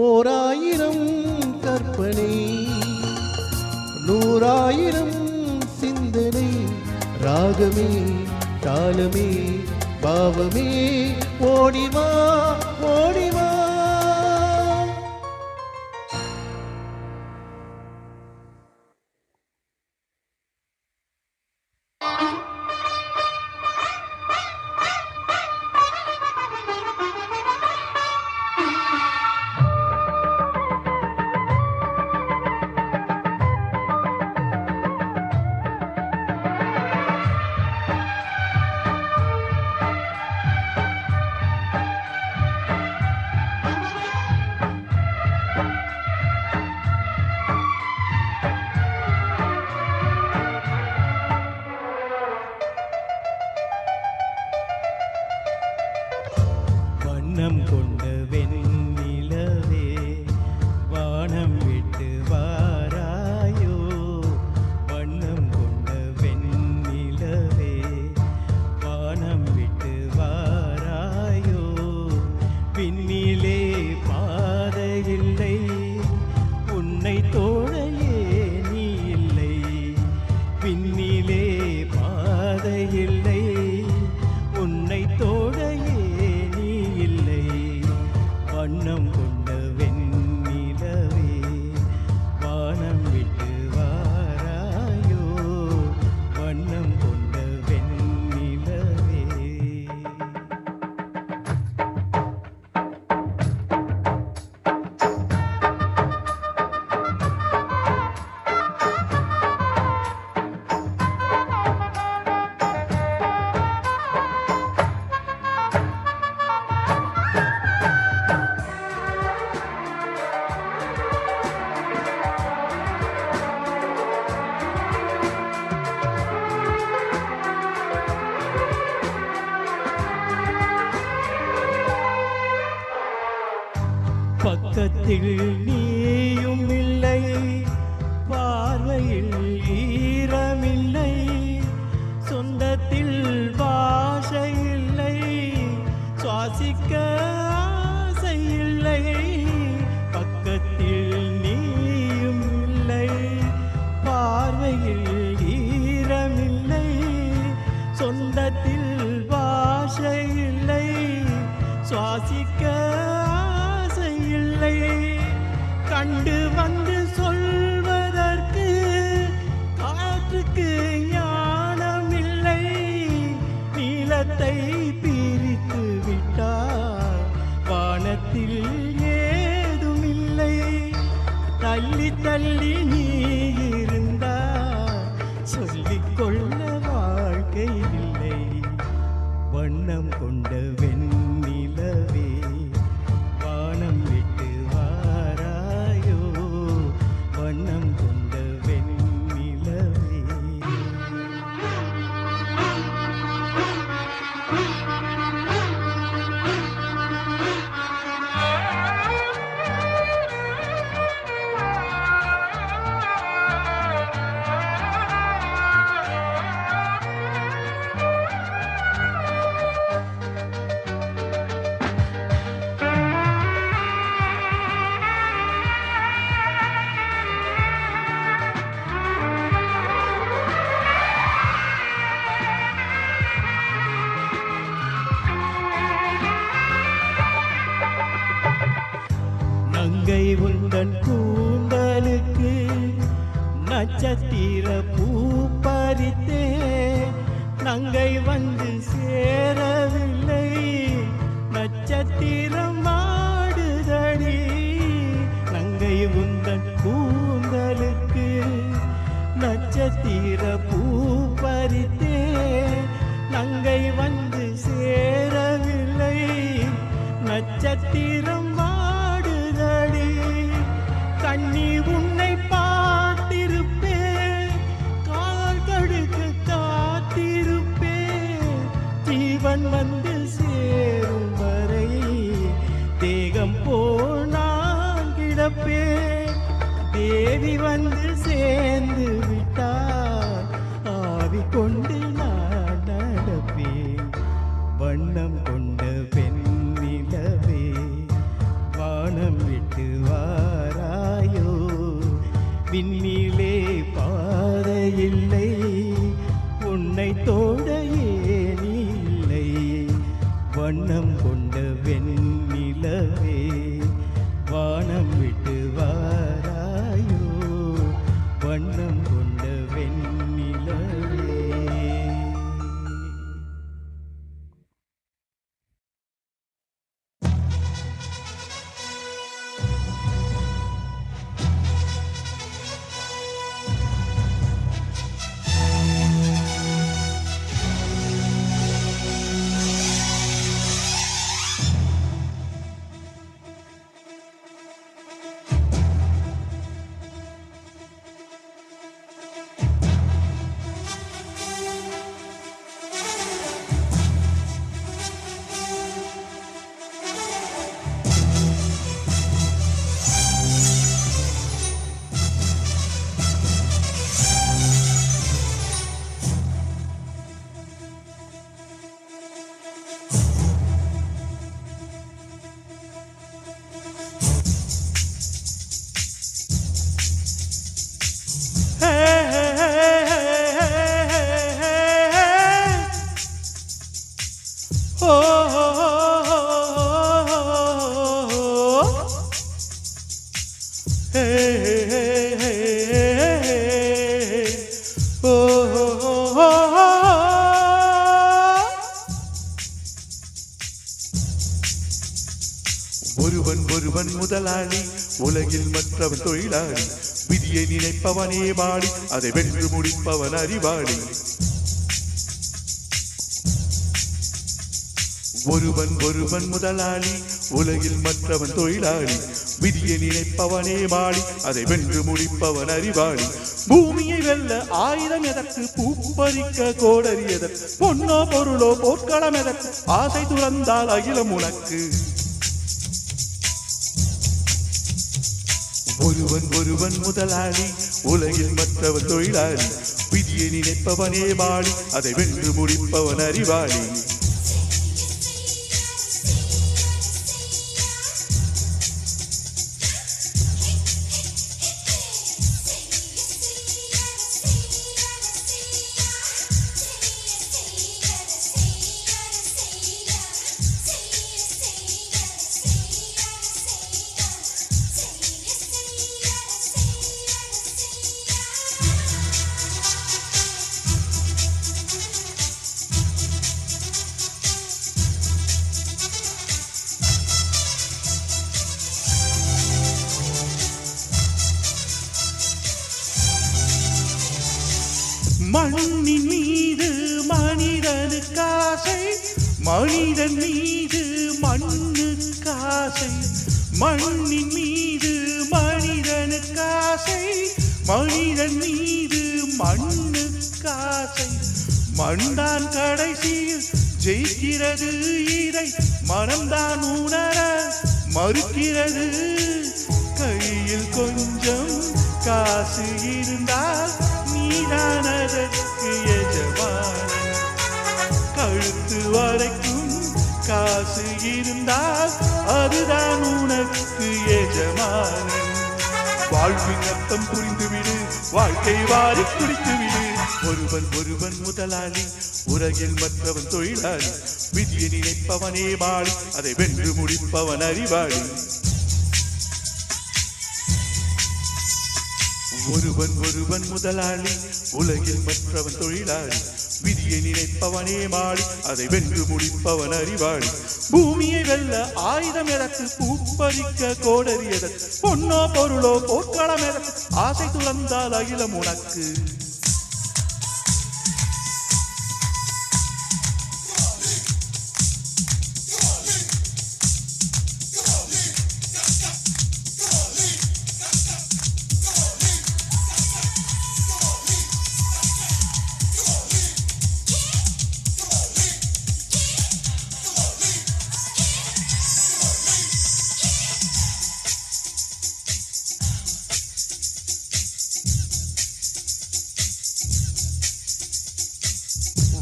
ஓராயிரம் கற்பனை நூறாயிரம் சிந்தனை ராகமே தாளமே பாவமே ஓடிவா ஓடிவா. வண்ணம் கொண்ட வெண்ணிலவே வானம் விட்டு வாராயோ வண்ணம் கொண்ட வெண்ணிலவே வானம் விட்டு வாராயோ பின்னிலே பாதையில்லை உன்னை தோழையே நீ இல்லை பின்னிலே பாதையில்லை உன்னை தோழையே வண்ணம் கொண்ட வெண்ணிலவே வானம் விட்டு வாராயோ வண்ணம் கொண்ட வெண்ணிலவே. பக்கத்தில் நீயும் இல்லை பார்வையில் ஈரமில்லை சொந்தத்தில் பாஷை இல்லை சுவாசிக்க ஆசை இல்லை பக்கத்தில் நீயும் இல்லை பார்வையில் ஈரமில்லை சொந்தத்தில் பாஷை இல்லை சுவாசிக்க இல்லை கண்டு வந்து சொல்வதற்கு காற்றுக்கு ஞானம் இல்லை நீலத்தை பிரித்து விட்டார் வானத்தில் ஏதும் இல்லை தள்ளி தள்ளி நீ இருந்தார் சொல்லிக்கொள்ள வாழ்க்கை இல்லை வண்ணம் கொண்ட வெண்ணிலவே வானம் விட்டு வாராயோ வண்ணம் கொண்ட வெண்ணிலவே. நங்கை உந்தன் கூந்தலுக்கு நட்சத்திர பூ பறித்தே நங்கை வந்து சேரவில்லை நட்சத்திரம் ஆடுதடி நங்கை உந்தன் கூந்தலுக்கு நட்சத்திர பூ பறித்தே நங்கை வந்து சேரவில்லை விண்ணிலே பாதையில்லை உன்னை தோட ஏனில்லை வண்ணம் கொண்ட வெண்ணிலவே வானம் விட்டு வாராயோ வண்ணம் கொண்ட வெண்ணிலவே. ஒருவன் ஒருவன் முதலாளி உலகில் மற்றவன் தொழிலாளி விதியை நினைப்பவனே வாடி அதை வென்று முடிப்பவன் அறிவாளி. ஒருவன் ஒருவன் முதலாளி உலகில் மற்றவன் தொழிலாளி விதியை நினைப்பவனே வாடி அதை வென்று முடிப்பவன் அறிவாளி. பூமியை வெல்ல ஆயுதம் எதற்கு பூப்பறிக்க கோடரி எதற்கு பொன்னோ பொருளோ போர்க்களம் எதற்கு ஆசை துறந்தால் அகிலம் உனக்கு. ஒருவன் ஒருவன் முதலாளி உலகில் மற்றவன் தொழிலாளி விதியை நினைப்பவனே வாடி அதை வென்று முடிப்பவன் அறிவாளி. மண்ணின் மீது மனிதனுக்காசை மனிதன் மீது மண்ணுக்காசை மண்ணின் மீது மனிதனுக்காசை மனிதன் மீது மண்ணுக்காசை. மண்தான் கடைசியில் ஜெயிக்கிறது இதை மனம்தான் உணர மறுக்கிறது. கையில் கொஞ்சம் காசு இருந்தால் நீதான் அதற்கு எஜமானன். கழுத்து வரைக்கும் காசு இருந்தால் அதுதான் உனக்கு எஜமானன். வாழ்வின் அர்த்தம் புரிந்துவிடு வாழ்க்கை வாரி குடித்துவிடு. ஒருவன் ஒருவன் முதலாளி உலகில் மற்றவன் தொழிலாளி விதியை நினைப்பவனே வாழி அதை வென்று முடிப்பவன் அறிவாளி. ஒருவன் ஒருவன் முதலாளி உலகில் மற்றவன் தொழிலாளி விதியை நினைப்பவனே மாடி அதை வென்று முடிப்பவன் அறிவாளி. பூமியை வெல்ல ஆயுதம் எதற்கு பூப்பறிக்க கோடரி எதற்கு பொன்னோ பொருளோ போர்க்களம் எதற்கு ஆசை துறந்தால் அகிலம் உனக்கு.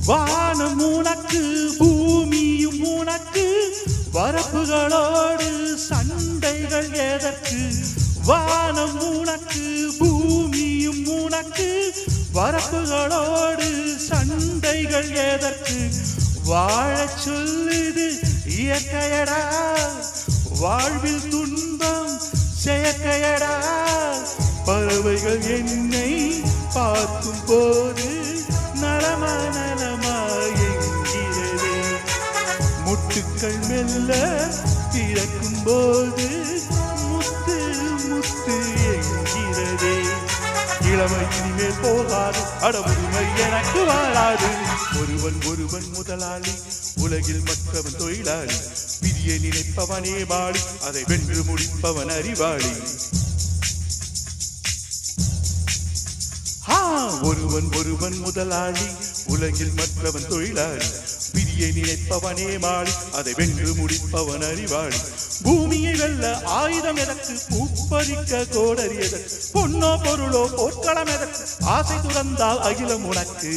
வானம் உனக்கு பூமியும் உனக்கு வரப்புகளோடு சண்டைகள் எதற்கு வானம் உனக்கு பூமியும் உனக்கு வரப்புகளோடு சண்டைகள் எதற்கு வாழச் சொல்லுது இயற்கையடா வாழ்வில் துன்பம் செயற்கையடா பறவைகள் என்னை பார்க்கும் போது நலமா நலமா என்கிறதே முட்டுக்கள் மெல்ல திறக்கும் போது முத்து முத்து என்கிறதே இளமை இனிமேல் போகாது அடமுதுமை எனக்கு வாழாது ஒருவன் ஒருவன் முதலாளி உலகில் மற்றவன் தொழிலாளி விதியை நினைப்பவனே வாழி அதை வென்று முடிப்பவன் அறிவாளி ஒருவன் ஒருவன் முதலாளி உலகில் மற்றவன் தொழிலாளி விதியை நினைப்பவனே மாளி அதை வென்று முடிப்பவன் அறிவாளி பூமியை வெல்ல ஆயுதம் எதற்கு பூப்பறிக்க கோடரி எதற்கு பொன்னோ பொருளோ போர்க்களம் எதற்கு ஆசை துறந்தால் அகிலம் உனக்கு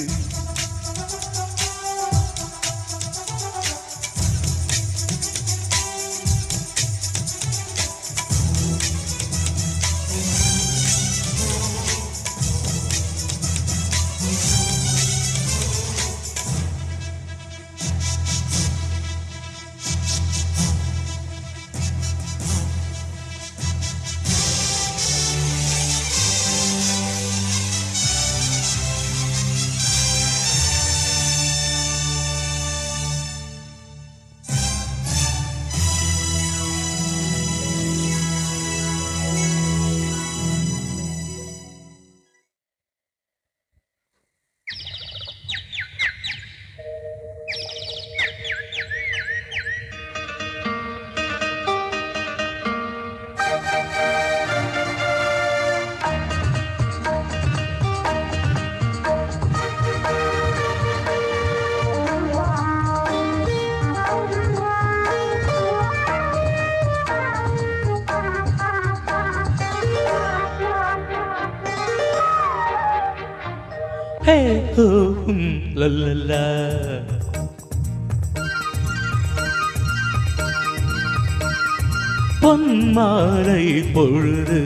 பொன்மாலை பொழுது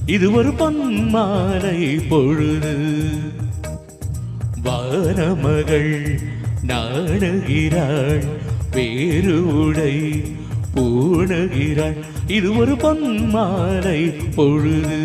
இது ஒரு பொன்மாலை பொழுது வானமகள் நாடுகிறாள் வேறு உடை பூணுகிறாள் இது ஒரு பொன்மாலை பொழுது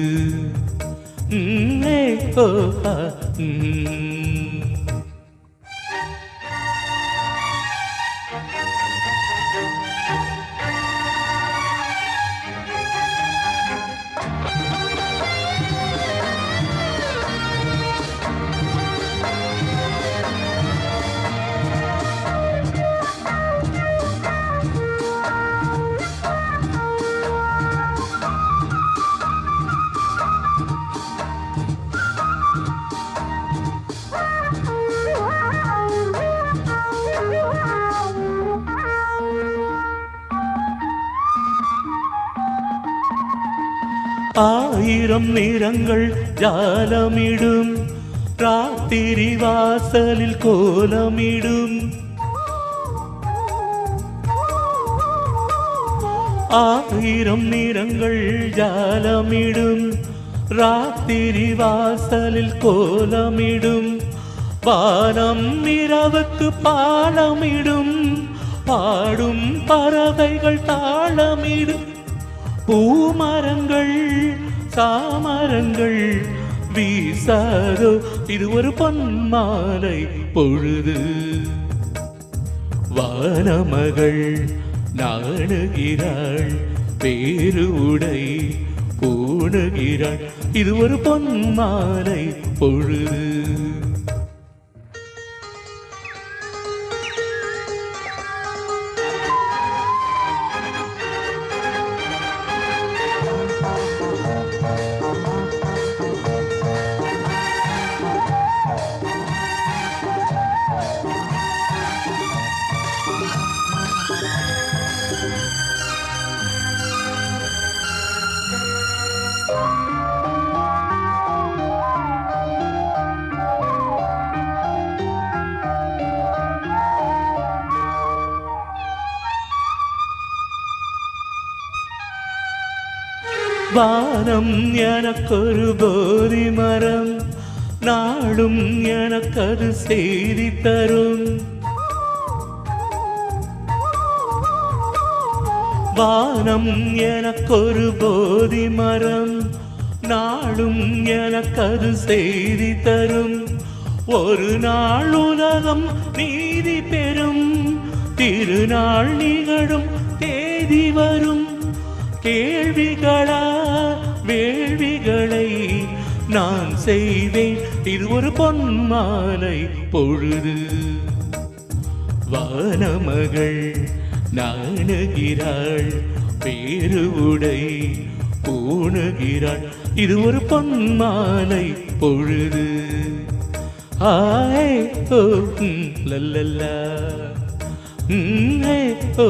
ஆயிரம் நிறங்கள் ஜாலமிடும் ராத்திரி வாசலில் கோலமிடும் ஆயிரம் நிறங்கள் ஜாலமிடும் ராத்திரி வாசலில் கோலமிடும் வானம் இரவுக்கு பாலமிடும் பாடும் பறவைகள் தாளமிடும் பூமரங்கள் சாமரங்கள் வீசாதோ இது ஒரு பொன்மாலை பொழுது வானமகள் நாடுகிறாள் வேறு உடை பூணுகிறாள் இது ஒரு பொன்மாலை பொழுது வானம் எனக்கொரு போதி மரம், நாடும் எனக்கது செய்தி தரும். வானம் எனக்கொரு போதி மரம், நாடும் எனக்கது செய்தி தரும். ஒரு நாள் உலகம் நீதி பெறும், திருநாள் நிகழும் தேதி வரும். கேள்விகளா வேள்விகளை நான் செய்வேன், இது ஒரு பொன்மாலை பொழுது. வானமகள் நாணுகிறாள், வேறு உடை பூணுகிறாள், இது ஒரு பொன்மாலை பொழுது. ஆய் ஓ லல்லல்லா, ஓ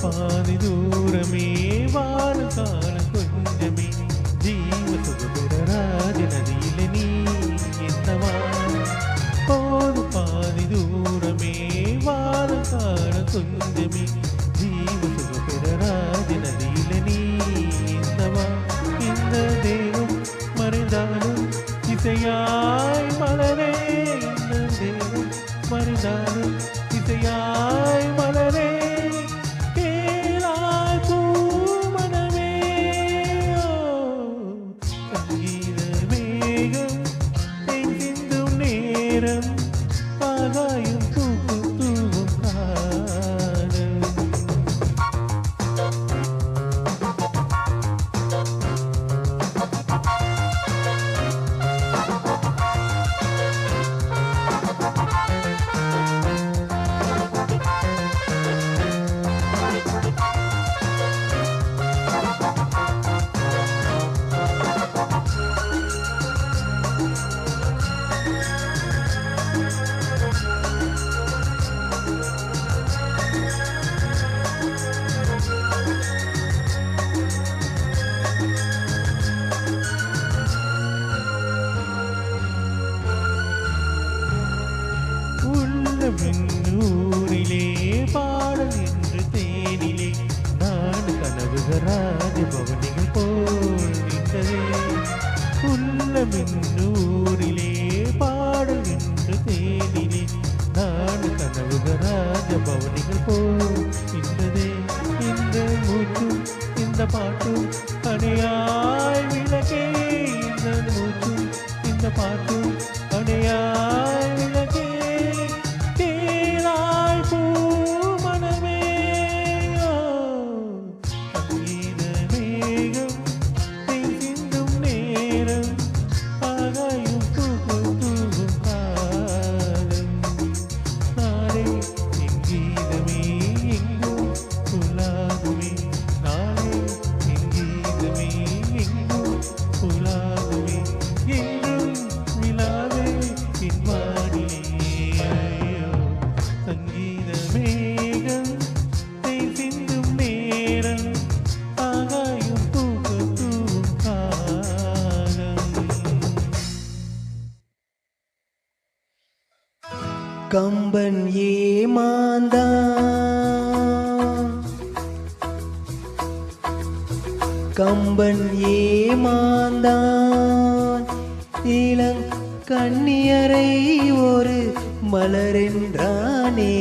பாதி தூரமே வாழும் காலம் கொஞ்சமே, ஜீவ சுகபெறராஜ நதியில நீ என்னவா. போது பாதி தூரமே வாழும் காலம் கொஞ்சமே, ஜீவ சுகபெறராஜ நதியில நீ என்னவா. இந்த தேவம் மறைந்தாலும் இசையாய் மலரே, இந்த தேவம் மறைந்தாலும் இசையாய் மலரே. ஊரிலே பாடல் என்று தேனிலே நான் கனவுகராஜ பவனிகள் போல் நின்றதே. உள்ளமின்னூரிலே பாடல் என்று தேனிலே நான் கனவுகராஜ பவனிகள் போல் நின்றதே. இந்த மூச்சும் இந்த பாட்டும் அணையாய் விளக்கே, இந்த மூச்சும் இந்த பாட்டும் அணையாய் விளக்கே. கம்பன் ஏமாந்தான் கம்பன் ஏமாந்தான் இளங்கண்ணியரை ஒரு மலரென்றானே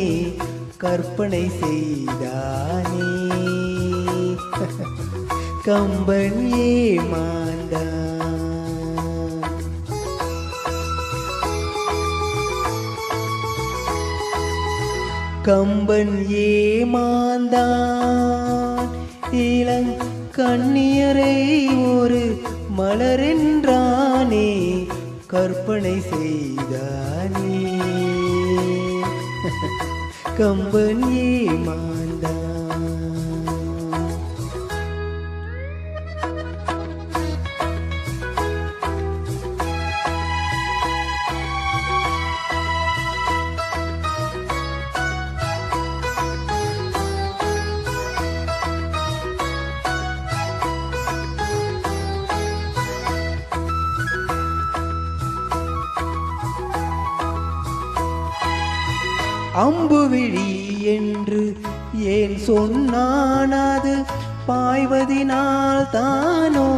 கற்பனை செய்தானே கம்பன் ஏமாந்தான் கம்பன் ஏமாந்தான் இளங்கண்ணியரை ஒரு மலரென்றானே கற்பனை செய்தானே கம்பன் ஏமாந்தான் அம்புவிழி என்று ஏன் சொன்னான் அது பாய்வதினால் தானோ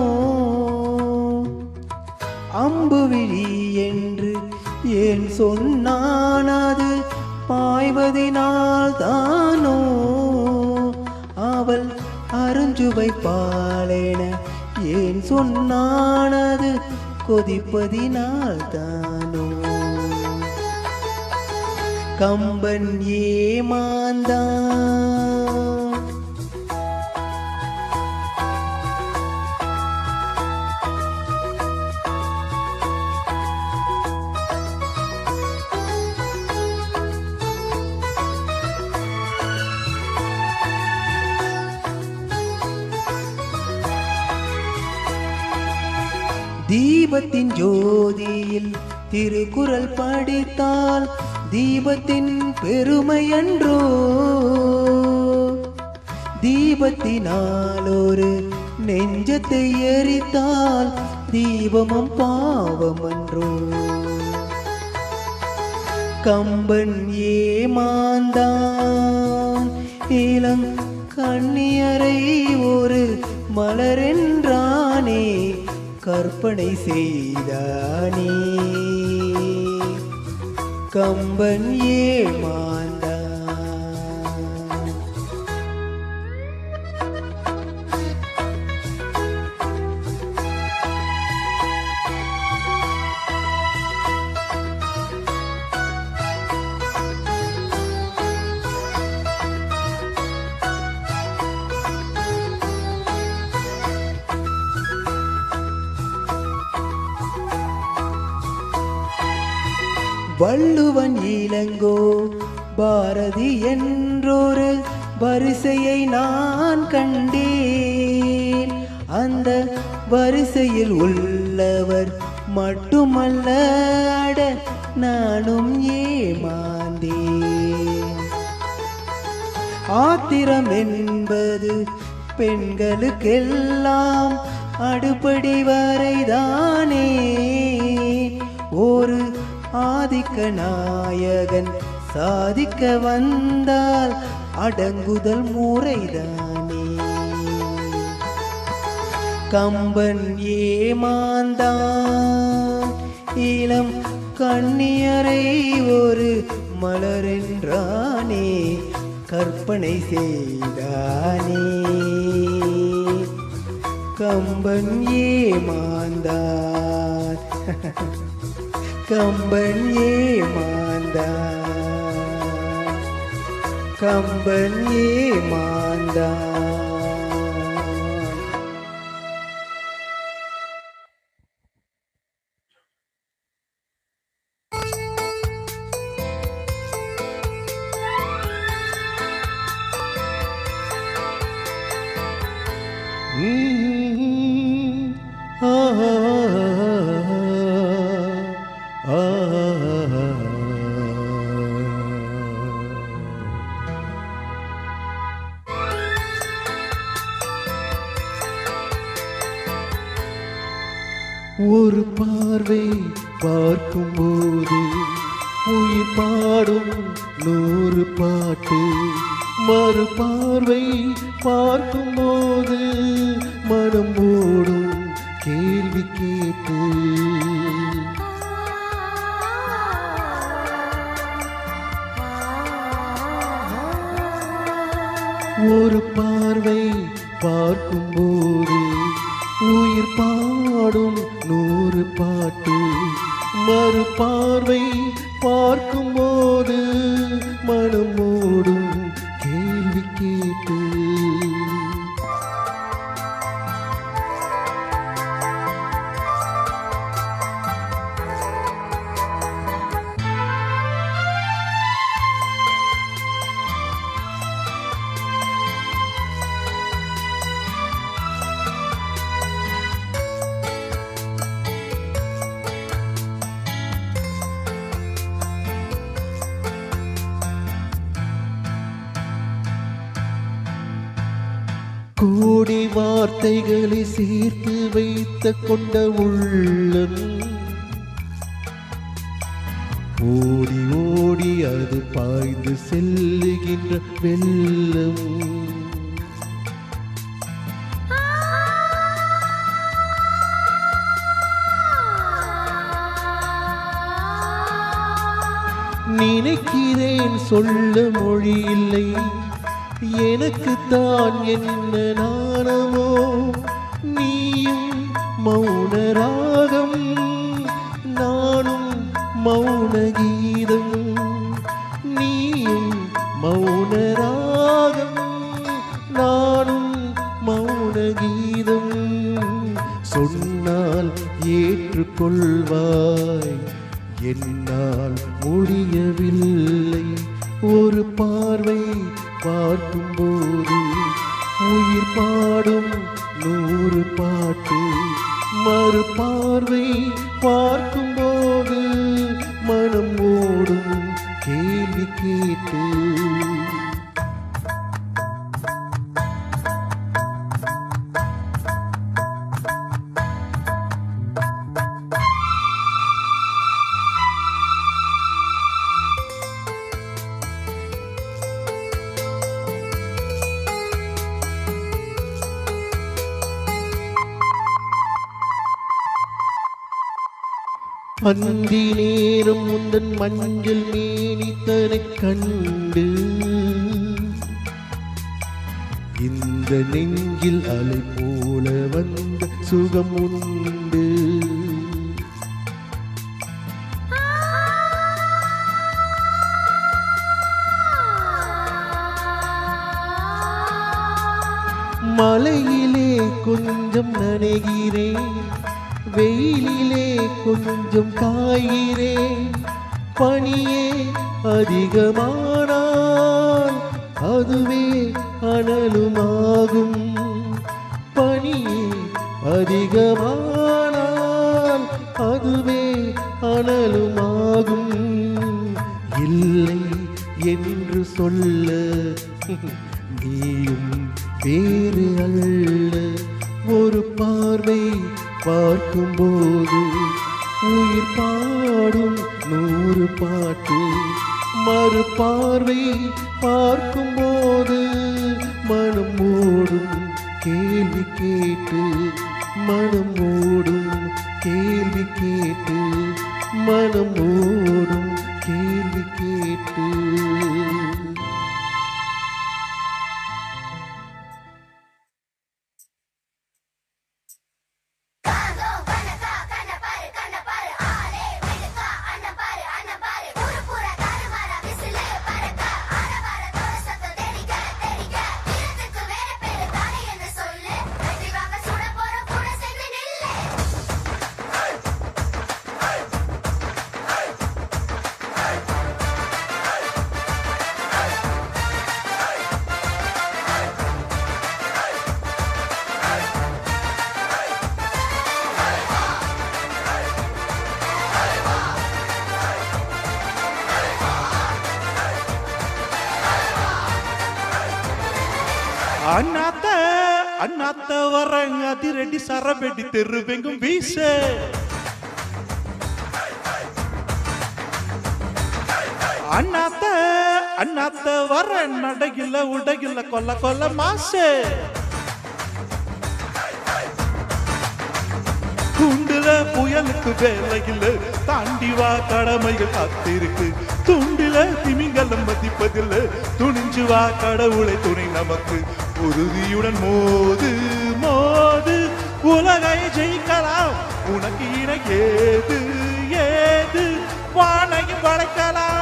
அம்புவிழி என்று ஏன் சொன்னான் அது பாய்வதினால் தானோ அவள் அருஞ்சுவை பாலென ஏன் சொன்னான் அது கொதிப்பதினால் தானோ கம்பன் ஏமாந்தான் தீபத்தின் ஜோதியில் திருக்குறள் படித்தால் தீபத்தின் பெருமை அன்றோ தீபத்தினால் ஒரு நெஞ்சத்தை எரித்தால் தீபமும் பாவம் அன்றோ கம்பன் ஏமாந்தான் இளங்கண்ணியரை ஒரு மலரென்றானே கற்பனை செய்தானே கம்பன் ஏமாந்தான் வள்ளுவன் இளங்கோ பாரதி என்றொரு வரிசையை நான் கண்டேன் அந்த வரிசையில் உள்ளவர் மட்டுமல்ல அட நானும் ஏமாந்தேன் ஆத்திரம் என்பது பெண்களுக்கெல்லாம் அடுப்படி வரைதானே ஒரு ஆதிக்க நாயகன் சாதிக்க வந்தால் அடங்குதல் முறைதானே கம்பன் ஏமாந்தான் இளம் கண்ணியரை ஒரு மலரென்றானே கற்பனை செய்தானே கம்பன் ஏமாந்தான் கம்பன் ஏமாந்தான் கம்பன் ஏமாந்தான் ஒரு பார்வை பார்க்கும்போது உயிர் பாடும் 100 பாட்டு மறுபார்வை பார்க்கும்போது மனம் ஓடும் கேள்வி கேட்டு ஒரு பார்வை பார்க்கும்போது உயிர் பாடும் 100 பாட்டு மறுபார்வை பார்க்கும்போது மனம் ஓடும் கேள்வி கேட்டு கோடி வார்த்தைகளை சேர்த்து வைத்த கொண்ட உள்ளம் ஓடி ஓடி அது பாய்ந்து செல்லுகின்ற வெள்ளம் நினைக்கிறேன் சொல்ல மொழி இல்லை எனக்குத்தான் என்ன நாணமோ நீயும் மௌன ராகம் நானும் மௌன கீதம் நீயும் மௌன ராகம் நானும் மௌன கீதம் சொன்னால் ஏற்றுக்கொள்வாய் என்னால் முடியவில்லை ஒரு பார்வை பார்க்கும்போது உயிர் பாடும் 100 பாட்டு மறுபார்வை பார்க்கும்போது மனம் ஓடும் கேள்வி கேட்டு அந்தி நேரம் முந்தன் மஞ்சள் மேனித்தனை கண்டு இந்த நெஞ்சில் அலை போல வந்த சுகம் உண்டு மலையிலே கொஞ்சம் நனைகிறேன் வெயிலிலே கொஞ்சம் காய்கிறேன் பனியே அதிகமானால் அதுவே அனலுமாகும் பனியே அதிகமானால் அதுவே அனலுமாகும் இல்லை என்று சொல்ல நீயும் வேறு அல்ல ஒரு பார்வை பார்க்கும்போது உயிர் பாடும் 100 பாட்டு மறுபார்வை பார்க்கும்போது மனம் ஓடும் கேள்வி கேட்டு மனம் ஓடும் கேள்வி கேட்டு மனம் ஓடும் கேள்வி கேட்டு அண்ணாத்த அண்ணாத்த வரங்க அதிரடி சரபெடி தெருவெங்கும் வீச அண்ணாத்த அண்ணாத்த வர நடையில உடையில கொல்ல கொல்ல மாசு குண்டுல புயலுக்கு வேலையில் தாண்டி வா கடமைகள் காத்திருக்கு துண்டில திமிங்கலம் மதிப்பதில்லை துணிஞ்சு வா கடவுளை துணை நமக்கு உறுதியுடன் மோது மோது உலகை ஜெயிக்கலாம் உனக்கு இணை ஏது ஏது வானையும் படைக்கலாம்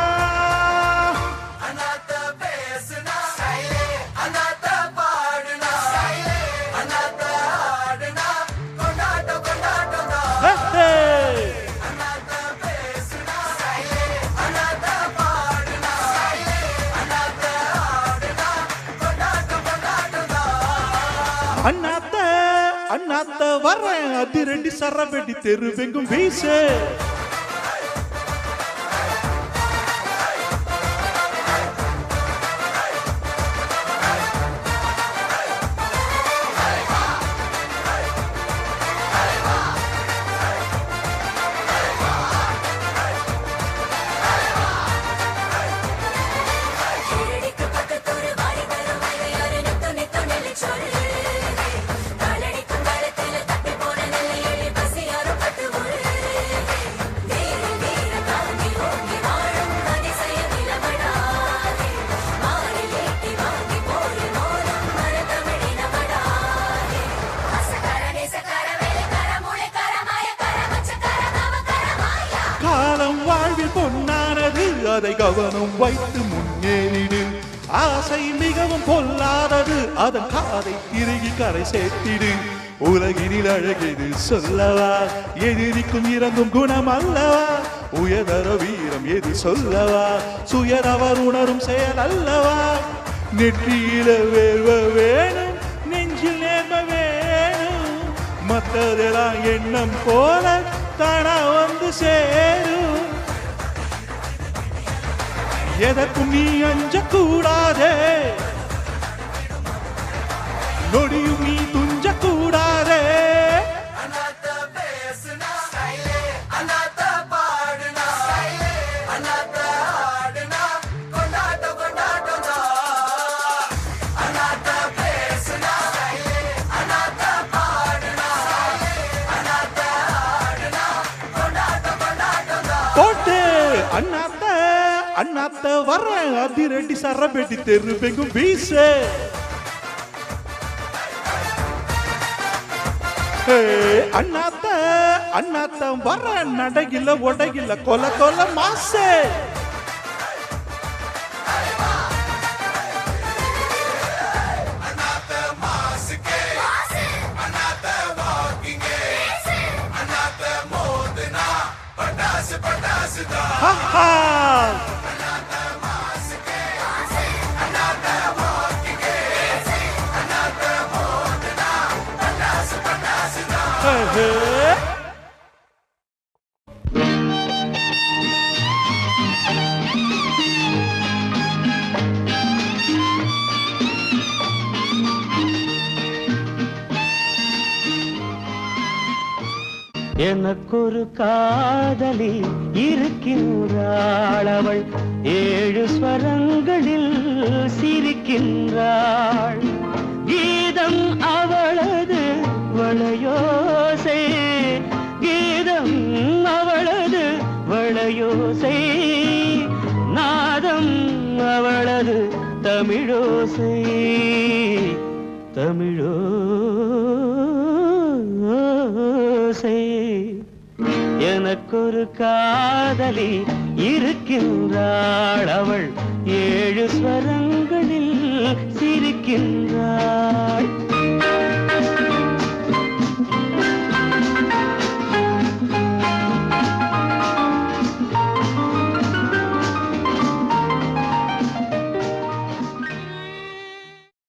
அண்ணாத்த அண்ணாத்த வர்றேன் அதிரடி சரவெடி தெருவெங்கும் வீசு பொன்னானது அதை கவனம் வைத்து முன்னேறிடு ஆசை மிகவும் பொல்லாதது அதன் காதை திருகி கரை சேர்த்திடு உலகினில் அழகிது சொல்லவா எதிரிக்கும் இறங்கும் குணம் அல்லவா உயர்தர வீரம் எது சொல்லவா சுயரவர் உணரும் செயல் அல்லவா நெற்றியில வேர்வ வேணும் நெஞ்சில் நேர்ம வேணும் மற்றதெல்லாம் எண்ணம் போல தானா வந்து சேரும் எதற்கும் நீ அஞ்ச கூடாதே நொடியும் நீ துஞ்ச கூடாதே போட்டு அண்ணாத்த அண்ணாத்த வர அதிரடி சரபெடி தெருவெங்கும் வீசு அண்ணாத்த அண்ணாத்த வர நடையில உடையில கொல கொல மாசு எனக்கொரு காதலி இருக்கின்றாள் அவள் 7 ஸ்வரங்களில் சிரிக்கின்றாள் கீதம் அவளது வளையோசை கீதம் அவளது வளையோசை நாதம் அவளது தமிழோசை தமிழோசை எனக்கொரு காதலி இருக்கின்றாள் அவள் 7 ஸ்வரங்களில் சிரிக்கின்றாள்